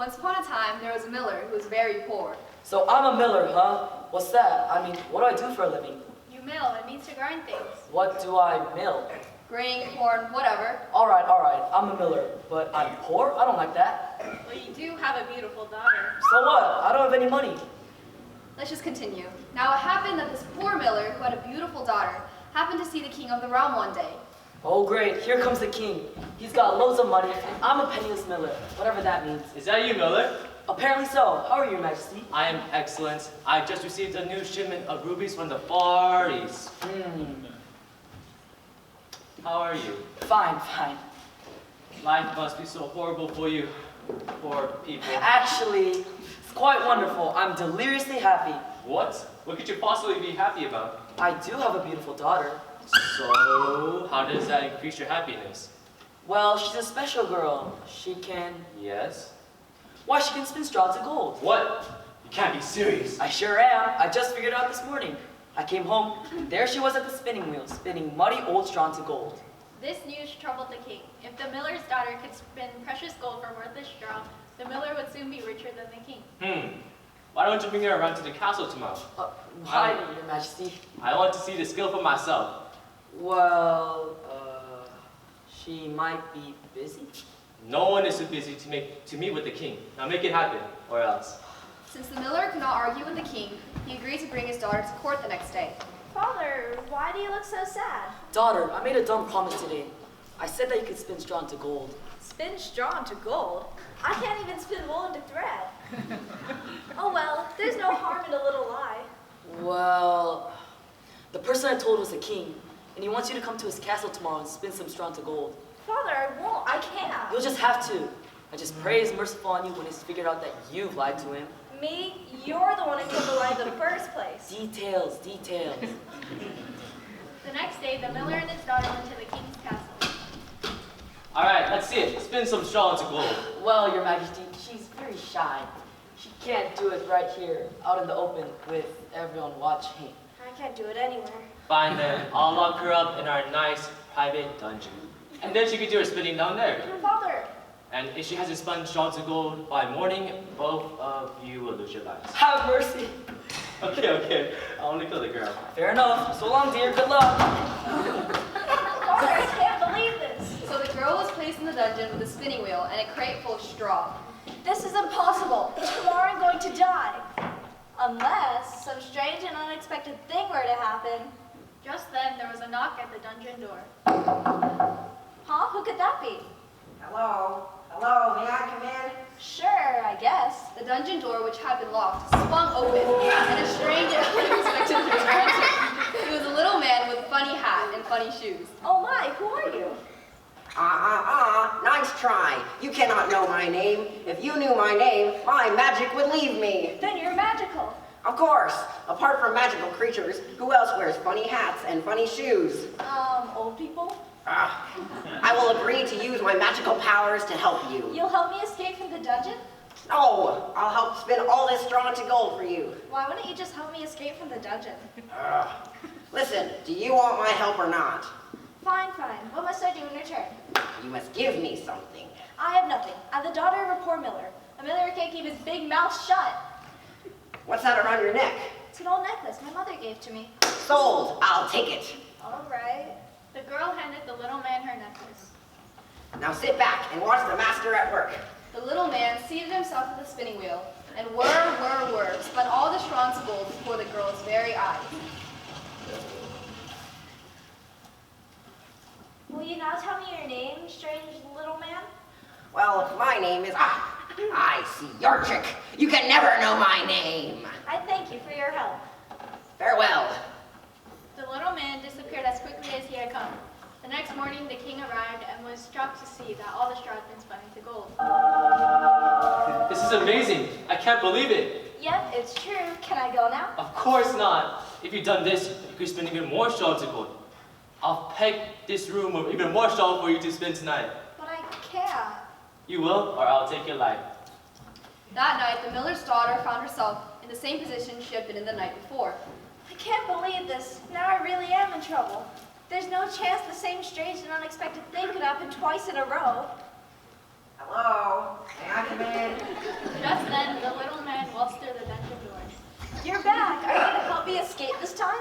Once upon a time, there was a miller who was very poor. So I'm a miller, huh? What's that? I mean, what do I do for a living? You mill. It means to grind things. What do I mill? Grain, corn, whatever. All right, I'm a miller, but I'm poor? I don't like that. Well, you do have a beautiful daughter. So what? I don't have any money. Let's just continue. Now it happened that this poor miller, who had a beautiful daughter, happened to see the king of the realm one day. Oh great, here comes the king. He's got loads of money, and I'm a penniless miller, whatever that means. Is that you, Miller? Apparently so. How are you, Your Majesty? I am excellent. I just received a new shipment of rubies from the Far East. How are you? Fine. Life must be so horrible for you, poor people. Actually, it's quite wonderful. I'm deliriously happy. What? What could you possibly be happy about? I do have a beautiful daughter. So, how does that increase your happiness? Well, she's a special girl. She can... Yes? Why, she can spin straw to gold. What? You can't be serious. I sure am. I just figured it out this morning. I came home, there she was at the spinning wheel, spinning muddy old straw to gold. This news troubled the king. If the miller's daughter could spin precious gold for worthless straw, the miller would soon be richer than the king. Why don't you bring her around to the castle tomorrow? Why, Your Majesty? I want to see the skill for myself. Well, she might be busy. No one is too busy to meet with the king. Now make it happen, or else. Since the miller could not argue with the king, he agreed to bring his daughter to court the next day. Father, why do you look so sad? Daughter, I made a dumb promise today. I said that you could spin straw into gold. Spin straw into gold? I can't even spin wool into thread. Oh well, there's no harm in a little lie. Well, the person I told was the king, and he wants you to come to his castle tomorrow and spin some straw into gold. Father, I won't. I can't. You'll just have to. I just pray he's merciful on you when he's figured out that you've lied to him. Me? You're the one who told the lie in the first place. Details. The next day, the miller and his daughter went to the king's castle. All right, let's see it. Spin some straw into gold. Well, Your Majesty, she's very shy. She can't do it right here, out in the open, with everyone watching. I can't do it anywhere. Fine then, I'll lock her up in our nice private dungeon. And then she can do her spinning down there. Father! And if she hasn't spun straw to gold by morning, both of you will lose your lives. Have mercy. Okay, I'll only kill the girl. Fair enough. So long, dear. Good luck. Father, I can't believe this. So the girl was placed in the dungeon with a spinning wheel and a crate full of straw. This is impossible. Tomorrow I'm going to die. Unless some strange and unexpected thing were to happen. Just then, there was a knock at the dungeon door. Huh? Who could that be? Hello, may I come in? Sure, I guess. The dungeon door, which had been locked, swung open, and a strange and unexpected visitor entered. He was a little man with a funny hat and funny shoes. Oh my, who are you? Nice try. You cannot know my name. If you knew my name, my magic would leave me. Then you're magical. Of course, apart from magical creatures, who else wears funny hats and funny shoes? Old people? I will agree to use my magical powers to help you. You'll help me escape from the dungeon? No, I'll help spin all this straw into gold for you. Why wouldn't you just help me escape from the dungeon? Listen, do you want my help or not? Fine. What must I do in return? You must give me something. I have nothing. I'm the daughter of a poor miller. A miller can't keep his big mouth shut. What's that around your neck? It's an old necklace my mother gave to me. Sold. I'll take it. All right. The girl handed the little man her necklace. Now sit back and watch the master at work. The little man seated himself at the spinning wheel, and whir, spun all the straw into gold before the girl's very eyes. Will you now tell me your name, strange little man? Well, my name is... I see your trick. You can never know my name. I thank you for your help. Farewell. The little man disappeared as quickly as he had come. The next morning, the king arrived and was struck to see that all the straw had been spun into gold. This is amazing. I can't believe it. Yep, it's true. Can I go now? Of course not. If you'd done this, you could spin even more straw to gold. I'll peg this room with even more straw for you to spin tonight. But I can't. You will, or I'll take your life. That night, the miller's daughter found herself in the same position she had been in the night before. I can't believe this. Now I really am in trouble. There's no chance the same strange and unexpected thing could happen twice in a row. Hello? May I come in? Just then, the little man waltzed through the dungeon door. You're back. Are you going to help me escape this time?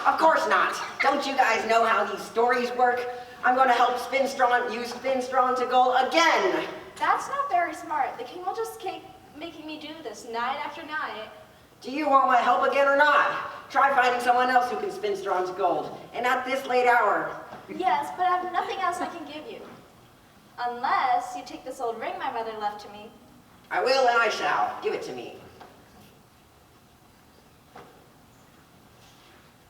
Of course not. Don't you guys know how these stories work? I'm going to help use Spinstrong to gold again. That's not very smart. The king will just keep making me do this night after night. Do you want my help again or not? Try finding someone else who can spin Strong's gold, and at this late hour. Yes, but I have nothing else I can give you. Unless you take this old ring my mother left to me. I will and I shall. Give it to me.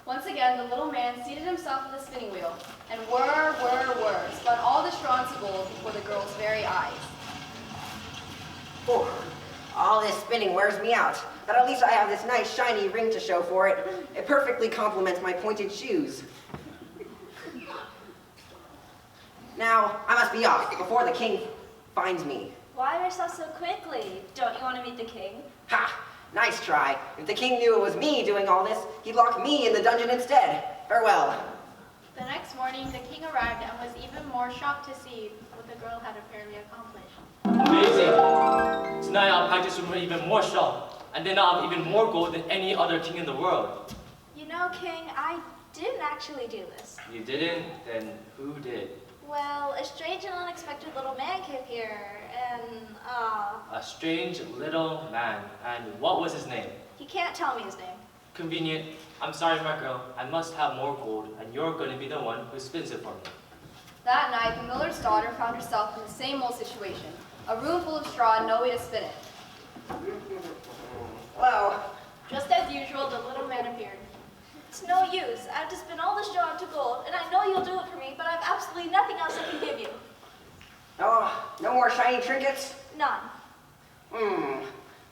Once again, the little man seated himself at the spinning wheel and spun all the straw into gold before the girl's very eyes. Oh, all this spinning wears me out, but at least I have this nice shiny ring to show for it. It perfectly complements my pointed shoes. Now, I must be off before the king finds me. Why yourself so quickly? Don't you want to meet the king? Ha! Nice try. If the king knew it was me doing all this, he'd lock me in the dungeon instead. Farewell. The next morning, the king arrived and was even more shocked to see what the girl had apparently accomplished. Amazing. Tonight I'll practice with even more straw, and then I'll have even more gold than any other king in the world. You know, king, I didn't actually do this. You didn't? Then who did? Well, a strange and unexpected little man came here, and, A strange little man. And what was his name? he can't tell me his name. Convenient. I'm sorry, my girl. I must have more gold, and you're going to be the one who spins it for me. That night, the miller's daughter found herself in the same old situation. A room full of straw and no way to spin it. Well, Just as usual, the little man appeared. It's no use. I have to spin all the straw into gold, and I know you'll do it for me, but I have absolutely nothing else I can give you. no more shiny trinkets? None.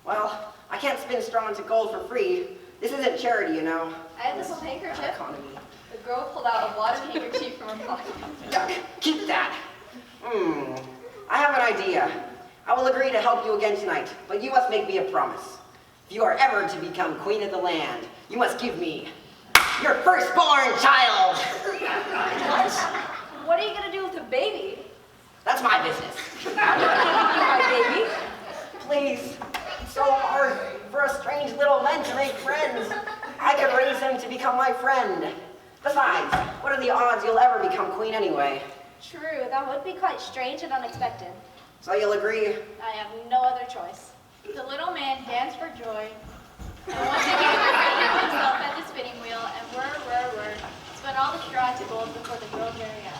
Well, I can't spin straw into gold for free. This isn't charity, you know. I have this little handkerchief. Economy. The girl pulled out a wadded handkerchief from her pocket. Yuck, keep that. I have an idea. I will agree to help you again tonight, but you must make me a promise. If you are ever to become queen of the land, you must give me your firstborn child. What? What are you going to do with a baby? That's my business. My baby? Please, it's so hard for a strange little man to make friends. I could raise him to become my friend. Besides, what are the odds you'll ever become queen anyway? True, that would be quite strange and unexpected. So you'll agree? I have no other choice. The little man danced for joy, and once again seated himself at the spinning wheel and spun all the straw into gold before the girl's very eyes.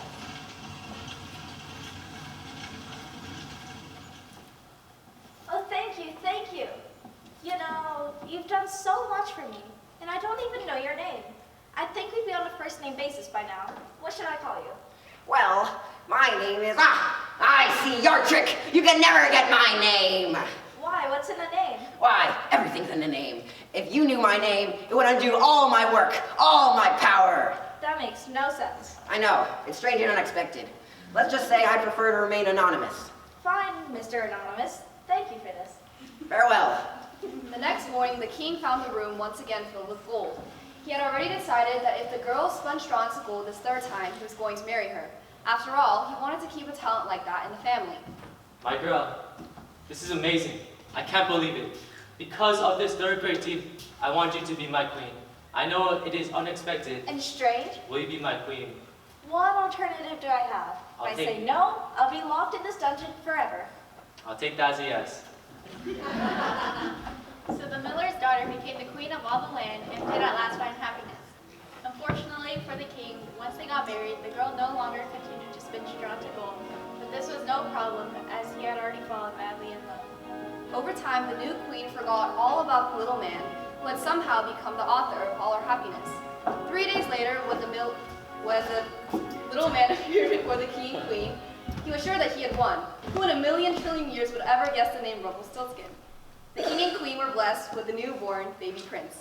Oh, thank you, thank you. You know, you've done so much for me, and I don't even know your name. I think we'd be on a first-name basis by now. What should I call you? Well, my name is... I see your trick. You can never get my name. Why? What's in a name? Why, everything's in the name. If you knew my name, it would undo all my work, all my power. That makes no sense. I know, it's strange and unexpected. Let's just say I'd prefer to remain anonymous. Fine, Mr. Anonymous. Thank you for this. Farewell. The next morning, the king found the room once again filled with gold. He had already decided that if the girl spun straw into gold this third time, he was going to marry her. After all, he wanted to keep a talent like that in the family. My girl, this is amazing. I can't believe it. Because of this third great deed, I want you to be my queen. I know it is unexpected. And strange? Will you be my queen? What alternative do I have? I'll If I take say it. no, I'll be locked in this dungeon forever. I'll take that as a yes. So the miller's daughter became the queen of all the land and did at last find happiness. Unfortunately for the king, once they got married, the girl no longer continued to spin straw to gold. But this was no problem, as he had already fallen madly in love. Over time, the new queen forgot all about the little man, who had somehow become the author of all her happiness. 3 days later, when the little man appeared before the king and queen, he was sure that he had won. Who in a million trillion years would ever guess the name Rumpelstiltskin? The king and queen were blessed with a newborn baby prince.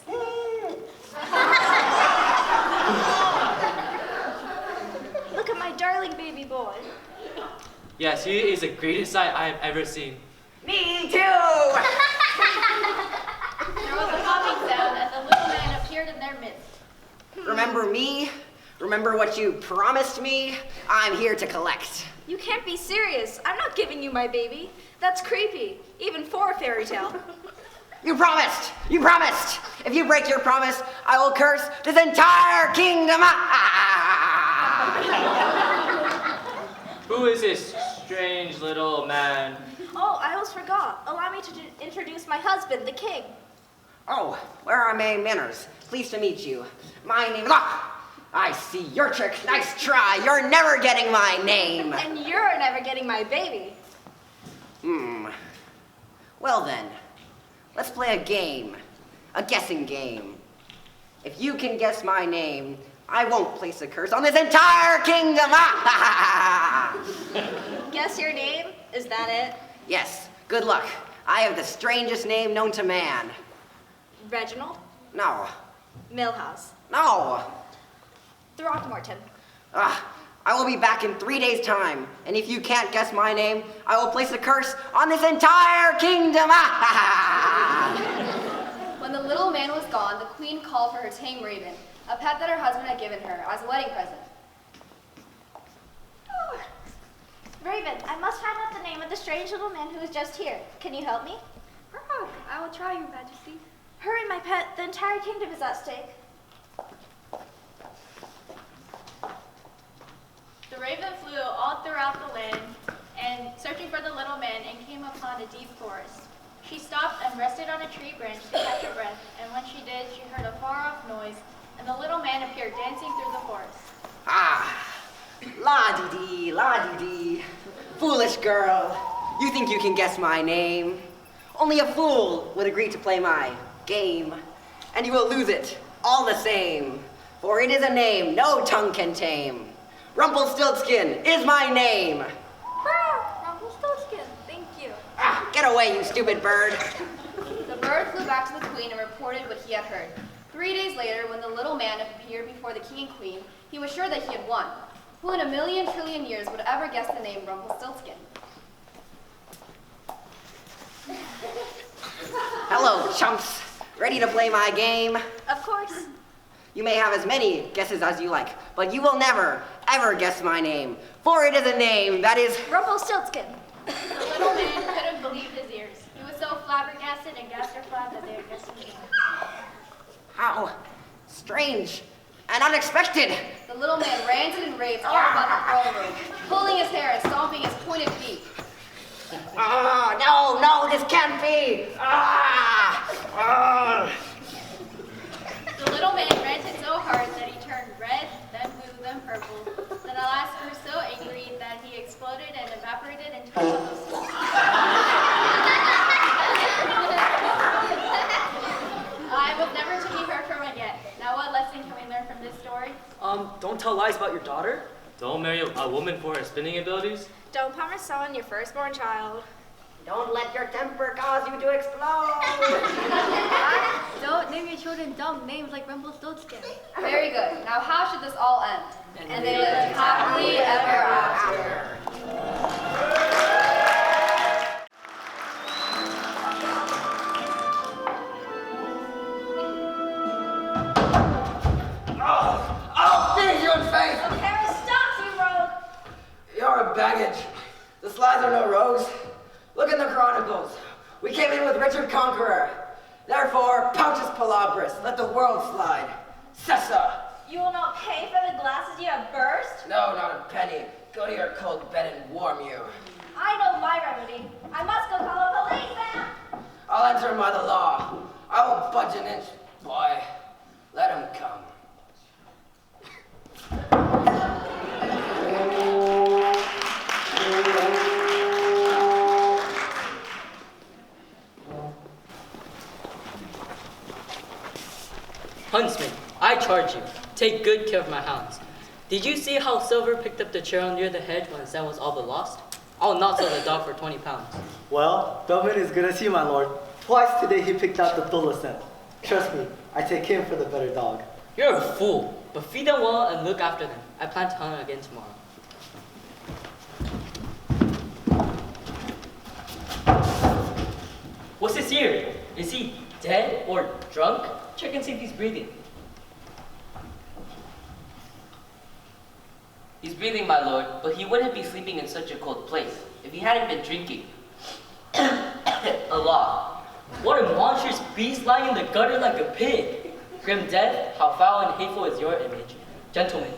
Look at my darling baby boy. Yes, he is the greatest sight I have ever seen. Me too! There was a popping sound, and the little man appeared in their midst. Remember me? Remember what you promised me? I'm here to collect. You can't be serious. I'm not giving you my baby. That's creepy, even for a fairy tale. You promised! You promised! If you break your promise, I will curse this entire kingdom! Who is this strange little man? Oh, I almost forgot. Allow me to introduce my husband, the king. Oh, where are my manners? Pleased to meet you. My name is... I see your trick. Nice try. You're never getting my name. And you're never getting my baby. Well then, let's play a game. A guessing game. If you can guess my name, I won't place a curse on this entire kingdom. Guess your name? Is that it? Yes, good luck. I have the strangest name known to man. Reginald? No. Millhouse? No. Throckmorton? I will be back in 3 days' time, and if you can't guess my name, I will place a curse on this entire kingdom. When the little man was gone, the queen called for her tame raven, a pet that her husband had given her as a wedding present. Oh. Raven, I must find out the name of the strange little man who is just here. Can you help me? Oh, I will try, Your Majesty. Hurry, my pet. The entire kingdom is at stake. The raven flew all throughout the land and searching for the little man and came upon a deep forest. She stopped and rested on a tree branch to catch her breath, and when she did, she heard a far-off noise, and the little man appeared dancing through the forest. La-dee-dee, la-dee-dee. Foolish girl, you think you can guess my name? Only a fool would agree to play my game, and you will lose it all the same, for it is a name no tongue can tame. Rumpelstiltskin is my name. Rumpelstiltskin, thank you. Get away, you stupid bird. The bird flew back to the queen and reported what he had heard. 3 days later, when the little man appeared before the king and queen, he was sure that he had won. Who in a million trillion years would ever guess the name Rumpelstiltskin? Hello, chumps. Ready to play my game? Of course. You may have as many guesses as you like, but you will never, ever guess my name, for it is a name that is... Rumpelstiltskin. The little man couldn't believe his ears. He was so flabbergasted and gastroflab that they had guessed his name. How strange and unexpected. The little man ranted and raved all about the throne room, pulling his hair and stomping his pointed feet. No, this can't be. The little man ranted so hard that he turned red, then blue, then purple. Then at last grew so angry that he exploded and evaporated into a puddle of smoke. I was never to be heard from again. Now what lesson can we learn from this story? Don't tell lies about your daughter. Don't marry a woman for her spinning abilities. Don't promise someone your firstborn child. Don't let your temper cause you to explode. Don't name your children dumb names like Rumpelstiltskin. Very good. Now how should this all end? And they lived happily ever after. I'll beat you in face! Paris stops you, rogue! You're a baggage. The slides are no rogues. Look in the chronicles. We came in with Richard Conqueror. Therefore, Pouchus Palabras, let the world slide. Cessa! You will not pay for the glasses you have burst? No, not a penny. Go to your cold bed and warm you. I know my remedy. I must go call a policeman. I'll answer by the law. I won't budge an inch, boy. Let him come. Huntsman, I charge you. Take good care of my hounds. Did you see how Silver picked up the trail near the hedge when Sam was all but lost? I'll not sell the dog for 20 pounds. Well, Bellman is good as you, my lord. Twice today he picked out the dullest scent. Trust me, I take him for the better dog. You're a fool, but feed them well and look after them. I plan to hunt again tomorrow. What's his ear? Is he dead or drunk? Check and see if he's breathing. He's breathing, my lord, but he wouldn't be sleeping in such a cold place if he hadn't been drinking. A lot. What a monstrous beast lying in the gutter like a pig. Grim death, how foul and hateful is your image. Gentlemen,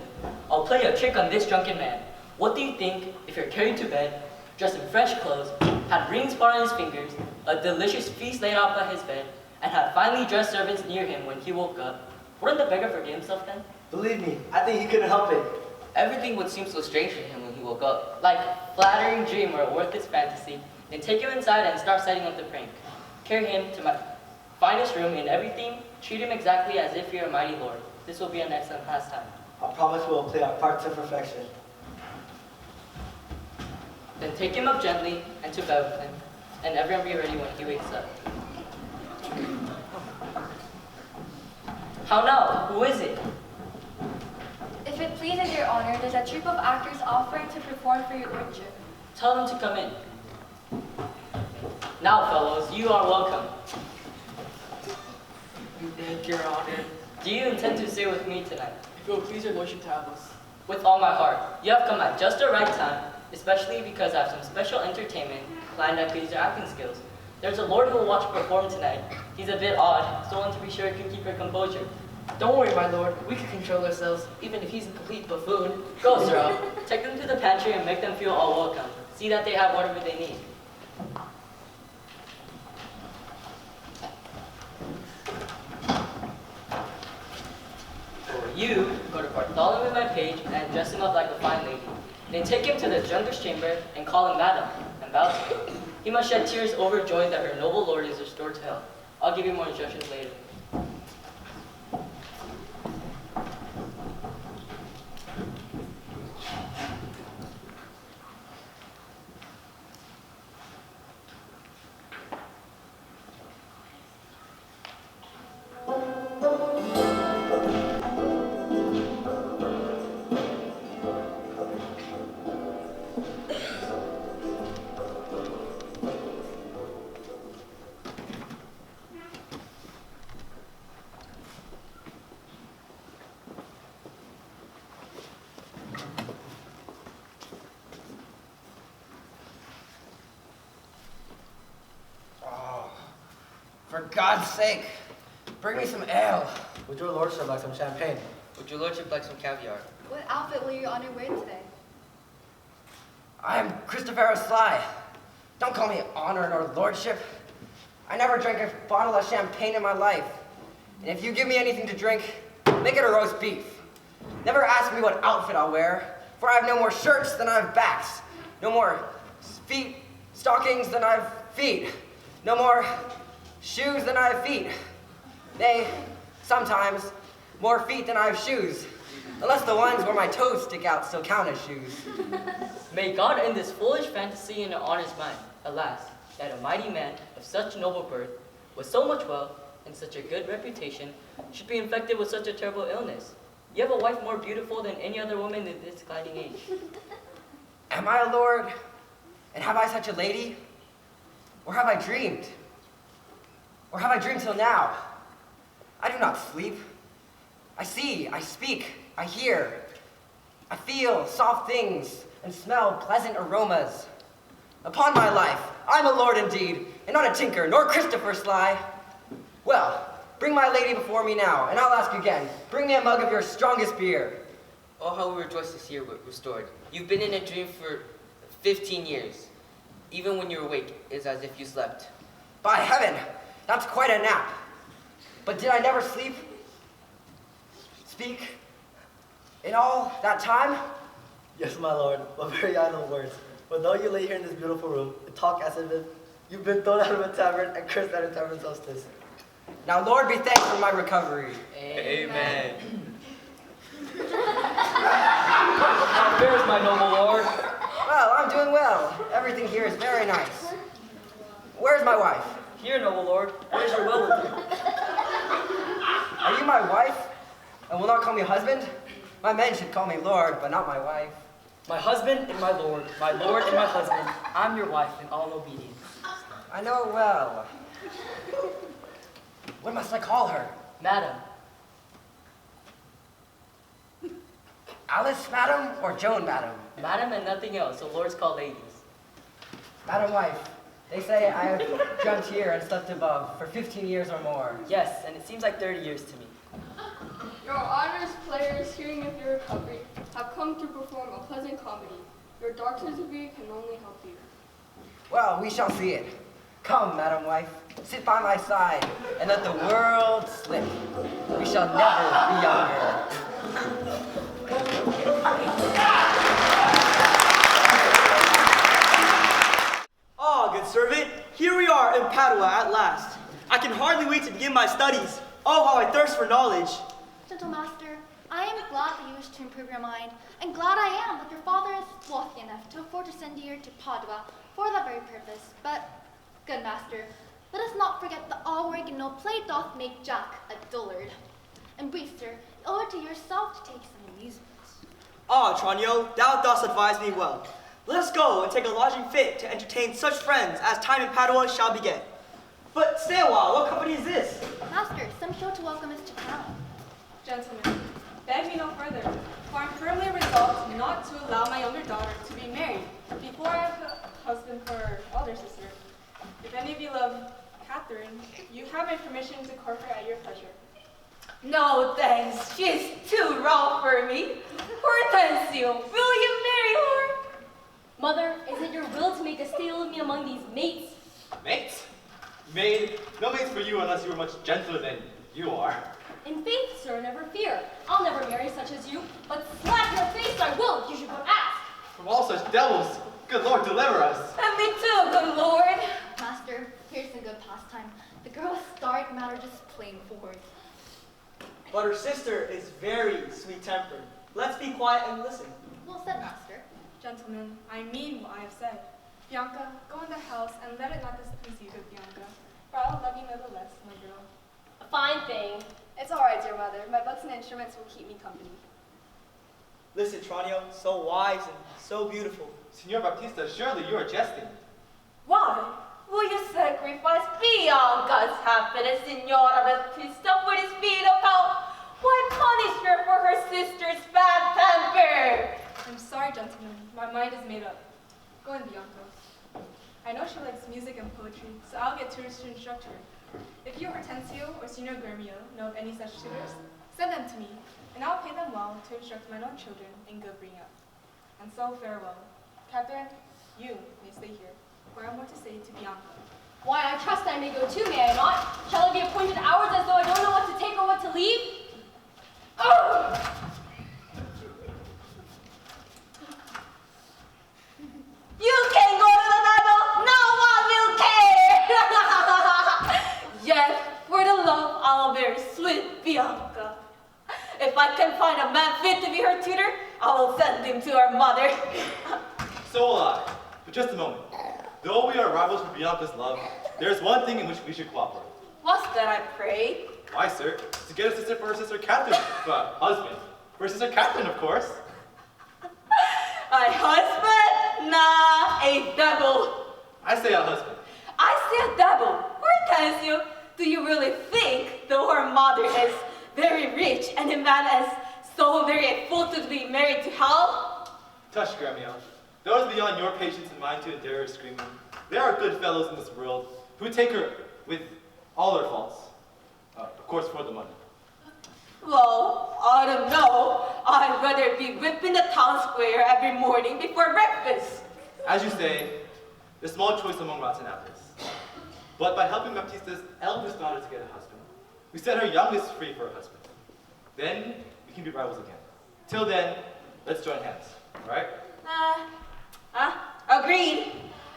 I'll play a trick on this drunken man. What do you think if you're carried to bed, dressed in fresh clothes, had rings put on his fingers, a delicious feast laid out by his bed, and had finely dressed servants near him when he woke up? Wouldn't the beggar forgive himself then? Believe me, I think he couldn't help it. Everything would seem so strange to him when he woke up. Like a flattering dream or a worthless fantasy, then take him inside and start setting up the prank. Carry him to my finest room in everything, treat him exactly as if you're a mighty lord. This will be an excellent pastime. I promise we will play our part to perfection. Then take him up gently and to bed with him, and everyone be ready when he wakes up. How now? Who is it? If it pleases your honor, there's a troupe of actors offering to perform for your lordship. Tell them to come in. Now, fellows, you are welcome. Thank your honor. Do you intend to stay with me tonight? If it will please your lordship to have us. With all my heart. You have come at just the right time, especially because I have some special entertainment planned that please your acting skills. There's a lord who will watch perform tonight. He's a bit odd, so I want to be sure you can keep your composure. Don't worry, my lord. We can control ourselves, even if he's a complete buffoon. Go, Shrew. Take them to the pantry and make them feel all welcome. See that they have whatever they need. For you, go to Bartholomew my page and dress him up like a fine lady. Then take him to the drunkard's chamber and call him madam, and bow to him. He must shed tears overjoyed that her noble lord is restored to health. I'll give you more instructions later. For God's sake, bring me some ale. Would your lordship like some champagne? Would your lordship like some caviar? What outfit will your honor wear today? I am Christopher Sly. Don't call me honor nor lordship. I never drank a bottle of champagne in my life. And if you give me anything to drink, make it a roast beef. Never ask me what outfit I'll wear, for I have no more shirts than I have backs. No more stockings than I have feet. No more shoes than I have feet. Nay, sometimes more feet than I have shoes. Unless the ones where my toes stick out still count as shoes. May God end this foolish fantasy in an honest mind. Alas, that a mighty man of such noble birth, with so much wealth and such a good reputation, should be infected with such a terrible illness. You have a wife more beautiful than any other woman in this gliding age. Am I a lord? And have I such a lady? Or have I dreamed? Or have I dreamed till now? I do not sleep. I see, I speak, I hear. I feel soft things and smell pleasant aromas. Upon my life, I'm a lord indeed, and not a tinker, nor Christopher Sly. Well, bring my lady before me now, and I'll ask again, bring me a mug of your strongest beer. Oh, how we rejoice to see you restored. You've been in a dream for 15 years. Even when you're awake, it's as if you slept. By heaven, that's quite a nap. But did I never sleep? Speak? In all that time? Yes, my lord, but very idle words. But though you lay here in this beautiful room and talk as if you've been thrown out of a tavern and cursed at a tavern's hostess. Now, Lord, be thanked for my recovery. Amen. How fares my noble lord? Well, I'm doing well. Everything here is very nice. Where's my wife? Here, noble lord, what is your will with you? Are you my wife? And will not call me husband? My men should call me lord, but not my wife. My husband and my lord and my husband, I'm your wife in all obedience. I know it well. What must I call her? Madam. Alice, madam, or Joan, madam? Madam and nothing else, the lords call ladies. Madam wife, they say I have dreamt here and slept above for 15 years or more. Yes, and it seems like 30 years to me. Your honors players, hearing of your recovery, have come to perform a pleasant comedy. Your doctor's degree can only help you. Well, we shall see it. Come, madam wife, sit by my side and let the world slip. We shall never be younger. Ah, good servant, here we are in Padua at last. I can hardly wait to begin my studies. Oh, how I thirst for knowledge. Gentle master, I am glad that you wish to improve your mind, and glad I am that your father is wealthy enough to afford to send you here to Padua for that very purpose. But, good master, let us not forget that all work and no play doth make Jack a dullard. And brief, sir, you owe it to yourself to take some amusement. Ah, Tranio, thou dost advise me well. Let us go and take a lodging fit to entertain such friends as time in Padua shall beget. But stay a while, what company is this? Master, some show to welcome us to town. Gentlemen, beg me no further, for I am firmly resolved not to allow my younger daughter to be married before I have a husband for her elder sister. If any of you love Catherine, you have my permission to court her at your pleasure. No thanks, she's too raw for me. Hortensio, will you marry her? Mother, is it your will to make a stale of me among these mates? Mates? Maid, no mates for you unless you are much gentler than you are. In faith, sir, never fear. I'll never marry such as you, but slap your face I will, you should but ask. From all such devils, good Lord, deliver us. And me too, good Lord. Master, here's a good pastime. The girl is stark matter just plain forward. But her sister is very sweet-tempered. Let's be quiet and listen. Well said, master. Gentlemen, I mean what I have said. Bianca, go in the house and let it not displease you, good Bianca, for I will love you nevertheless, my girl. A fine thing. It's all right, dear mother. My books and instruments will keep me company. Listen, Tranio, so wise and so beautiful. Signor Baptista, surely you are jesting. Why? Will you sacrifice Bianca's happiness, Signora Baptista, for this beat of hell? Why punish her for her sister's bad temper? I'm sorry, gentlemen. My mind is made up. Go in, Bianca. I know she likes music and poetry, so I'll get tutors to instruct her. If you, Hortensio, or Signor Gremio know of any such tutors, send them to me, and I'll pay them well to instruct my own children in good bringing up. And so, farewell. Catherine, you may stay here, for I have more to say to Bianca. Why, I trust I may go too, may I not? Shall it be appointed hours as though I don't know what to take or what to leave? Oh! You can go to the devil, no one will care! Yes, for the love of our sweet Bianca. If I can find a man fit to be her tutor, I will send him to her mother. So will I. But just a moment. Though we are rivals for Bianca's love, there is one thing in which we should cooperate. What's that, I pray? Why, sir? To get a sister for her sister Catherine. Husband. For her sister Catherine, of course. A husband? Nah, a devil. I say a husband. I say a devil. Hortensio, do you really think though her mother is very rich and the man is so very full to be married to hell? Tush, Gremio. Those beyond your patience and mine to endure her screaming. There are good fellows in this world who take her with all her faults. Of course, for the money. Well, I don't know. I'd rather be whipping the town square every morning before breakfast. As you say, there's small choice among rotten apples. But by helping Baptista's eldest daughter to get a husband, we set her youngest free for a husband. Then we can be rivals again. Till then, let's join hands, all right? Agreed.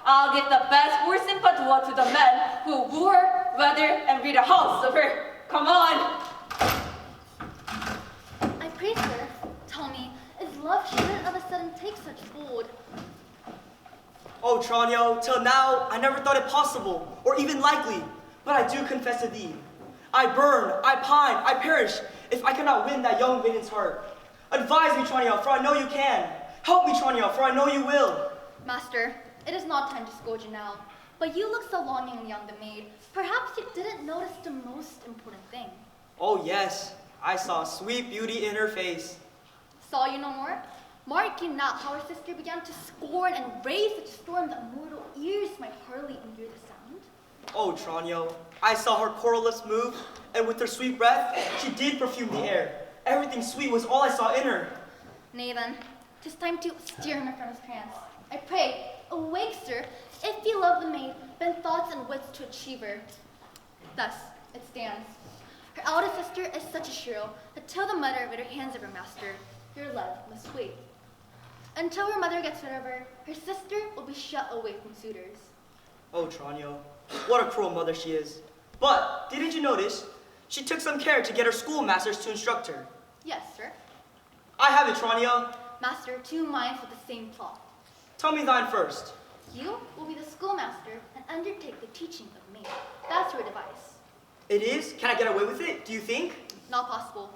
I'll get the best horse in Padua to the men who woo her, weather, and rid a house of her. Come on. I pray, sir, tell me, is love shouldn't of a sudden take such bold? Oh, Tranio, till now, I never thought it possible, or even likely. But I do confess to thee. I burn, I pine, I perish, if I cannot win that young maiden's heart. Advise me, Tranio, for I know you can. Help me, Tranio, for I know you will. Master, it is not time to scold you now, but you look so longingly on the maid. Perhaps you didn't notice the most important thing. Oh yes, I saw sweet beauty in her face. Saw you no more? Mark you not how her sister began to scorn and raise such a storm that mortal ears might hardly endure the sound? Oh, Tranio, I saw her coral lips move, and with her sweet breath, she did perfume the air. Everything sweet was all I saw in her. Nay then, 'tis time to steer him from his trance. I pray, awake, sir, if ye love the maid, bend thoughts and wits to achieve her. Thus it stands. Her eldest sister is such a shrew that till the mother of it her hands of her master, your love must wait. Until her mother gets rid of her, her sister will be shut away from suitors. Oh, Tranio, what a cruel mother she is. But, didn't you notice? She took some care to get her schoolmasters to instruct her. Yes, sir. I have it, Tranio. Master, 2 minds with the same plot. Tell me thine first. You will be the schoolmaster and undertake the teaching of me. That's your device. It is? Can I get away with it, do you think? Not possible.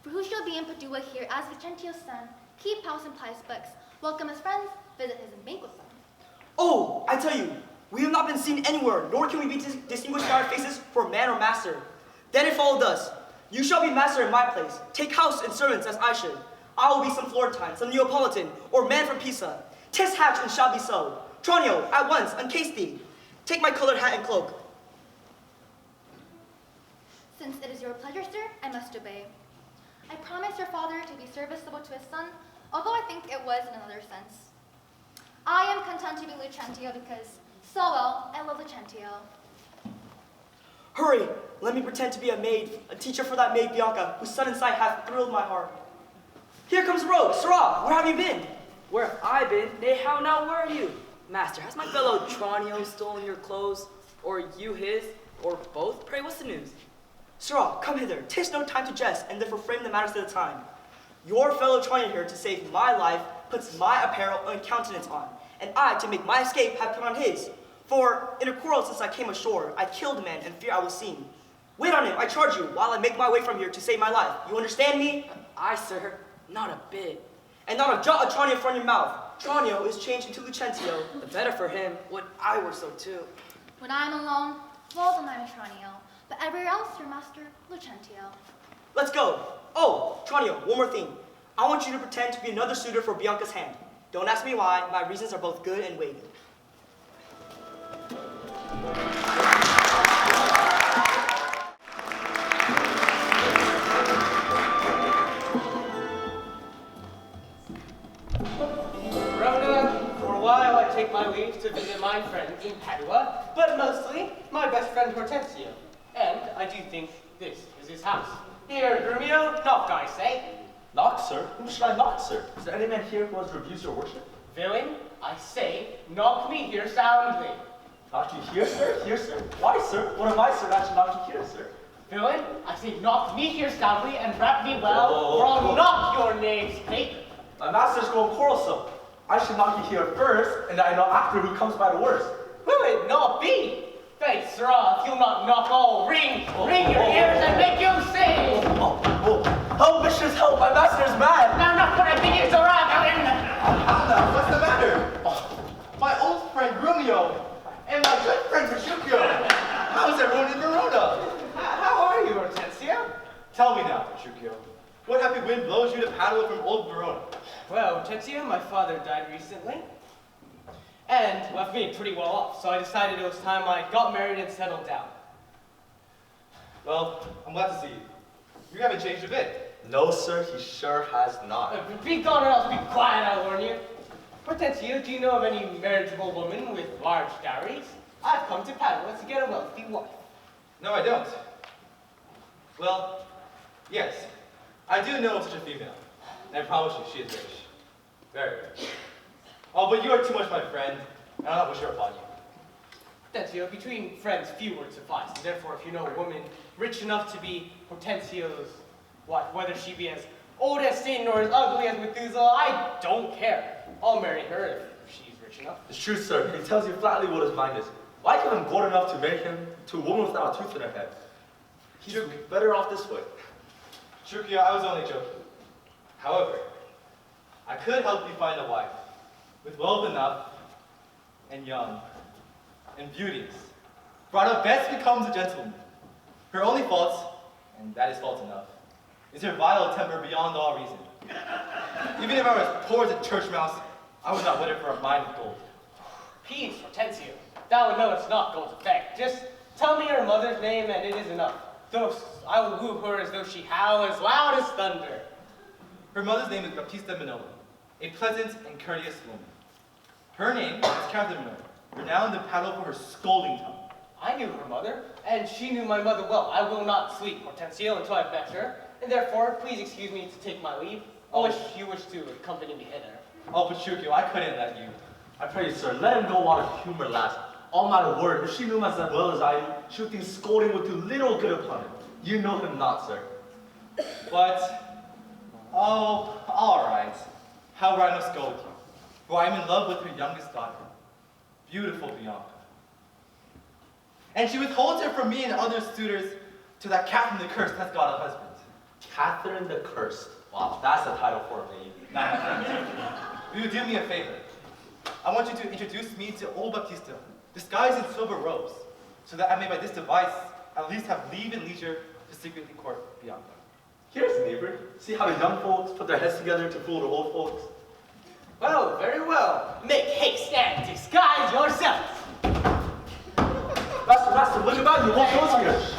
For who shall be in Padua here as Vicentio's son, keep house and plies books, welcome his friends, visit his banquet them. Oh, I tell you, we have not been seen anywhere, nor can we be distinguished by our faces for man or master. Then it followed thus. You shall be master in my place. Take house and servants as I should. I will be some Florentine, some Neapolitan, or man from Pisa. 'Tis hatched and shall be so. Tranio, at once, uncase thee. Take my colored hat and cloak. Since it is your pleasure, sir, I must obey. I promise your father to be serviceable to his son, although I think it was in another sense. I am content to be Lucentio because, so well, I love Lucentio. Hurry, let me pretend to be a maid, a teacher for that maid Bianca, whose sudden sight hath thrilled my heart. Here comes the rogue. Sirrah, where have you been? Where have I been? Nay, how now, where are you? Master, has my fellow Tranio stolen your clothes? Or you his? Or both? Pray, what's the news? Sirrah, come hither. 'Tis no time to jest, and therefore frame the matters at a time. Your fellow Tranio here to save my life puts my apparel and countenance on, and I, to make my escape, have put on his. For in a quarrel since I came ashore, I killed a man and fear I was seen. Wait on him, I charge you, while I make my way from here to save my life. You understand me? Aye, sir. Not a bit. And not a jot of Tranio from your mouth. Tranio is changed into Lucentio. The better for him. Would I were so too. When I am alone, well then I am Tranio, but everywhere else your master, Lucentio. Let's go. Oh, Tranio, one more thing. I want you to pretend to be another suitor for Bianca's hand. Don't ask me why, my reasons are both good and weighty. For a while I take my leave to visit my friends in Padua, but mostly my best friend Hortensio. And I do think this is his house. Here, Grumio, knock, I say. Knock, sir? Whom should I knock, sir? Is there any man here who has refused your worship? Villain, I say, knock me here soundly. Knock you here, sir? Here, sir? Why, sir? What am I, sir, that should knock you here, sir? Villain, I say, knock me here soundly and rap me well, or I'll knock your name's cake. My master's grown quarrelsome. I should knock you here first, and I know after who comes by the worst. Who it not be? Faith, sirrah, if you'll not knock, I'll ring your ears and make you sing. Help, mistress, help, my master's mad. Now knock what I think is sirrah, villain. Anna, what's the matter? My old friend Grumio, and my good friend Petruchio. How's everyone in Verona? How are you, Hortensio? Tell me now, Petruchio. What happy wind blows you to Padua from old Verona? Well, Hortensio, my father died recently, and left me pretty well off, so I decided it was time I got married and settled down. Well, I'm glad to see you. You haven't changed a bit. No, sir, he sure has not. Be gone or else be quiet, I warn you. Hortensio, do you know of any marriageable woman with large dowries? I've come to Padua to get a wealthy wife. No, I don't. Well, yes, I do know of such a female, and I promise you she is rich. Very rich. Oh, but you are too much my friend, and I'll not wish her upon you. Hortensio, between friends few words suffice, and therefore if you know a woman rich enough to be Hortensio's wife, whether she be as old as Satan or as ugly as Methuselah, I don't care. I'll marry her if she's rich enough. It's true, sir. He tells you flatly what his mind is. Why give him gold enough to marry him to a woman without a tooth in her head? He's better off this way. Trukia, I was only joking. However, I could help you find a wife with wealth enough and young and beauteous. Brought up best becomes a gentleman. Her only fault, and that is fault enough, is her vile temper beyond all reason. Even if I were as poor as a church mouse, I would not wed her for a mine of gold. Peace, Hortensio. Thou would know it's not gold's effect. Just tell me her mother's name and it is enough. Thus, I will woo her as though she howled as loud as thunder. Her mother's name is Baptista Minola, a pleasant and courteous woman. Her name is Catherine Minola, renowned in battle for her scolding tongue. I knew her mother, and she knew my mother well. I will not sleep, Hortensio, until I've met her, and therefore, please excuse me to take my leave, unless you wish to accompany me hither. Oh, Petruchio, I couldn't let you. I pray you, sir, let him go while the humor lasts. On my word, if she knew him as well as I do, she would think scolding would do little good upon him. You know him not, sir. But, oh, all right. However, I must go with you, for I am in love with her youngest daughter, beautiful Bianca. And she withholds her from me and other suitors till that Catherine the Cursed has got a husband. Catherine the Cursed. Wow, that's the title for a baby. Will you do me a favor? I want you to introduce me to old Baptista, disguised in silver robes, so that I may by this device at least have leave and leisure to secretly court Bianca. Here's neighbor. See how the young folks put their heads together to fool the old folks? Well, very well. Make haste and disguise yourselves. Master, look about you. What goes here?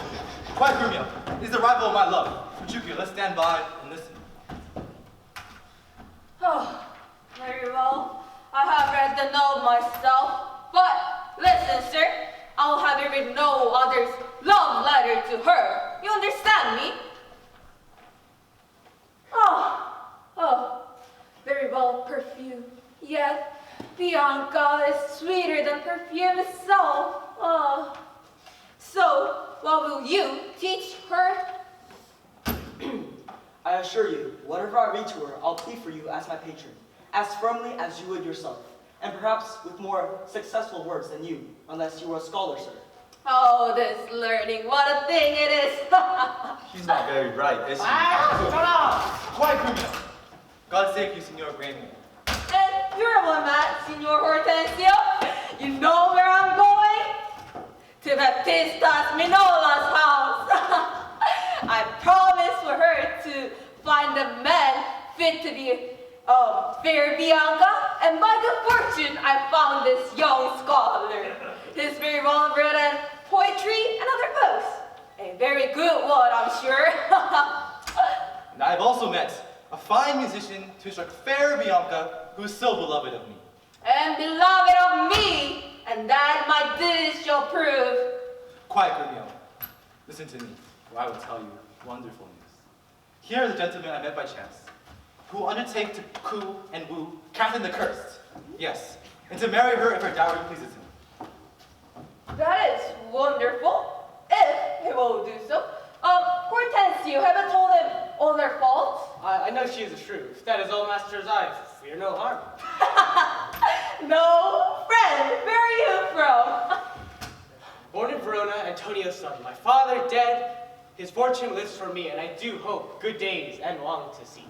Quiet, Grumio. It is the arrival of my love. Petruchio, let's stand by and listen. Oh, very well. I have read the note myself, but listen, sir. I'll have you read no other's love letter to her. You understand me? Oh, very well, perfume. Yet, Bianca is sweeter than perfume itself. Oh. So, what will you teach her? I assure you, whatever I read to her, I'll plead for you as my patron, as firmly as you would yourself, and perhaps with more successful words than you, unless you were a scholar, sir. Oh, this learning, what a thing it is! She's not very bright, is she? Shut up! Quiet, Grumio. God save you, Signor Gremio. And you're one man, Signor Hortensio. You know where I'm going? To Baptista Minola's house. I promised for her to find a man fit to be fair Bianca, and by good fortune, I found this young scholar. He's very well read in poetry and other books. A very good one, I'm sure. And I have also met a fine musician to instruct fair Bianca, who is so beloved of me. And beloved of me, and that my deeds shall prove. Quiet, Grumio. Listen to me, for I will tell you wonderful news. Here is a gentleman I met by chance, who will undertake to coo and woo Catherine the Cursed. Yes, and to marry her if her dowry pleases him. That is wonderful, if he will do so. Hortensio, haven't told him all their faults? I know she is a shrew. If that is all, master's I fear no harm. No, friend, where are you from? Born in Verona, Antonio's son. My father dead, his fortune lives for me, and I do hope good days and long to see.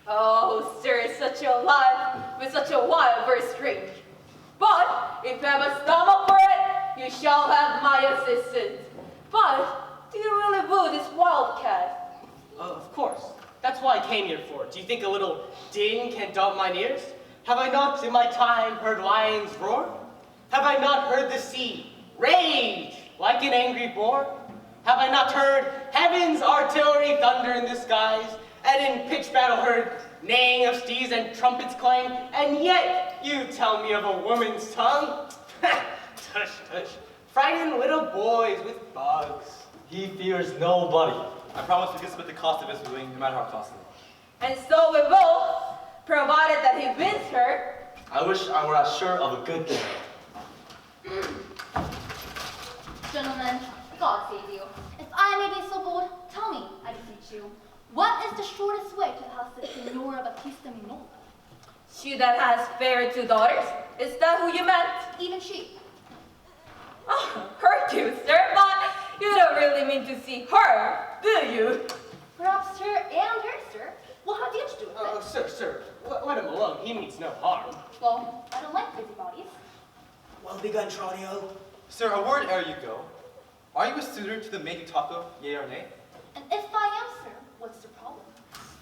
Oh, sir, such a life with such a wife very strange. But if you have a stomach for it, you shall have my assistance. But do you really woo this wildcat? Of course. That's why I came here for. Do you think a little din can dull mine ears? Have I not in my time heard lions roar? Have I not heard the sea rage like an angry boar? Have I not heard heaven's artillery thunder in the skies, and in pitched battle heard neighing of steeds and trumpets clang, and yet you tell me of a woman's tongue? Tush, tush. Frighten little boys with bugs. He fears nobody. I promise to split the cost of his wooing, no matter how costly. And so we will, provided that he wins her. I wish I were as sure of a good thing. Gentlemen, God save you. If I may be so bold, tell me, I beseech you, what is the shortest way to the house of Signora Baptista Minola? She that has fair 2 daughters? Is that who you meant? Even she. Oh, her too, sir, but you don't really mean to see her, do you? Perhaps her and her, sir. We'll have you to do with it. Sir, let him alone. He means no harm. Well, I don't like busybodies. Well begun, Tranio. Sir, a word ere you go. Are you a suitor to the maid you talk of, yea or nay? And if I am, sir, what's the problem?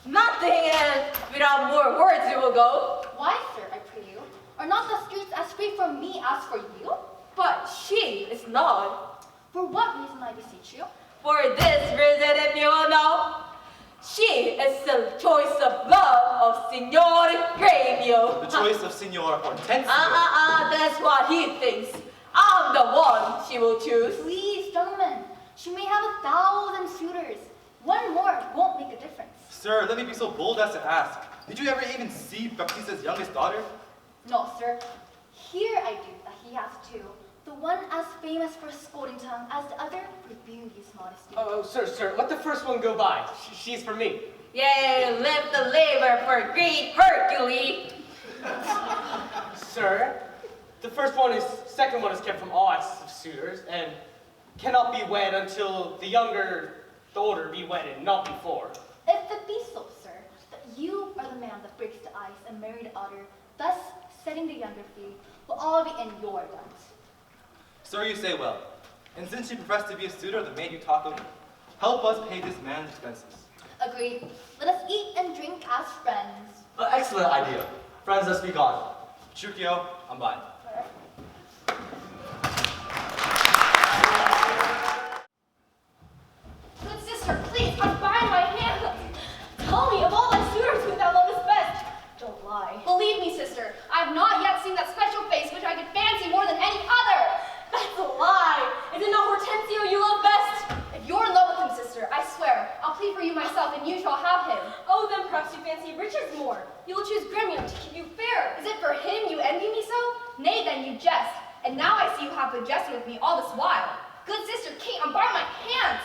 Nothing else. Without more words, you will go. Why, sir, I pray you? Are not the streets as free for me as for you? But she is not. For what reason, I beseech you? For this reason, if you will know, she is the choice of love of Signor Gremio. The choice of Signor Hortensio. That's what he thinks. I'm the one she will choose. Please, gentlemen, she may have 1,000 suitors. One more won't make a difference. Sir, let me be so bold as to ask. Did you ever even see Baptista's youngest daughter? No, sir. Here I do that he has two. The one as famous for scolding tongue as the other for beauty's modesty. Oh, sir, let the first one go by. She's for me. Yea, lift the labor for great Hercules. Sir, the second one is kept from all acts of suitors, and cannot be wed until the older be wedded, not before. If it be so, sir, that you are the man that breaks the ice and marry the other, thus setting the younger free, will all be in your hands. Sir, you say well. And since you profess to be a suitor of the maid you talk of, help us pay this man's expenses. Agreed. Let us eat and drink as friends. Excellent idea. Friends, let's be gone. Chukio, I'm by. Good sister, please, unbind my hands. Tell me, of all thy suitors, who thou lovest best. Don't lie. Believe me, sister, I have not yet seen that special face which I could fancy more than any other. That's a lie. Is it not Hortensio you love best? If you're in love with him, sister, I swear, I'll plead for you myself and you shall have him. Oh, then perhaps you fancy riches more. You will choose Gremio to keep you fair. Is it for him you envy me so? Nay, then you jest. And now I see you have been jesting with me all this while. Good sister Kate, unbar my hands.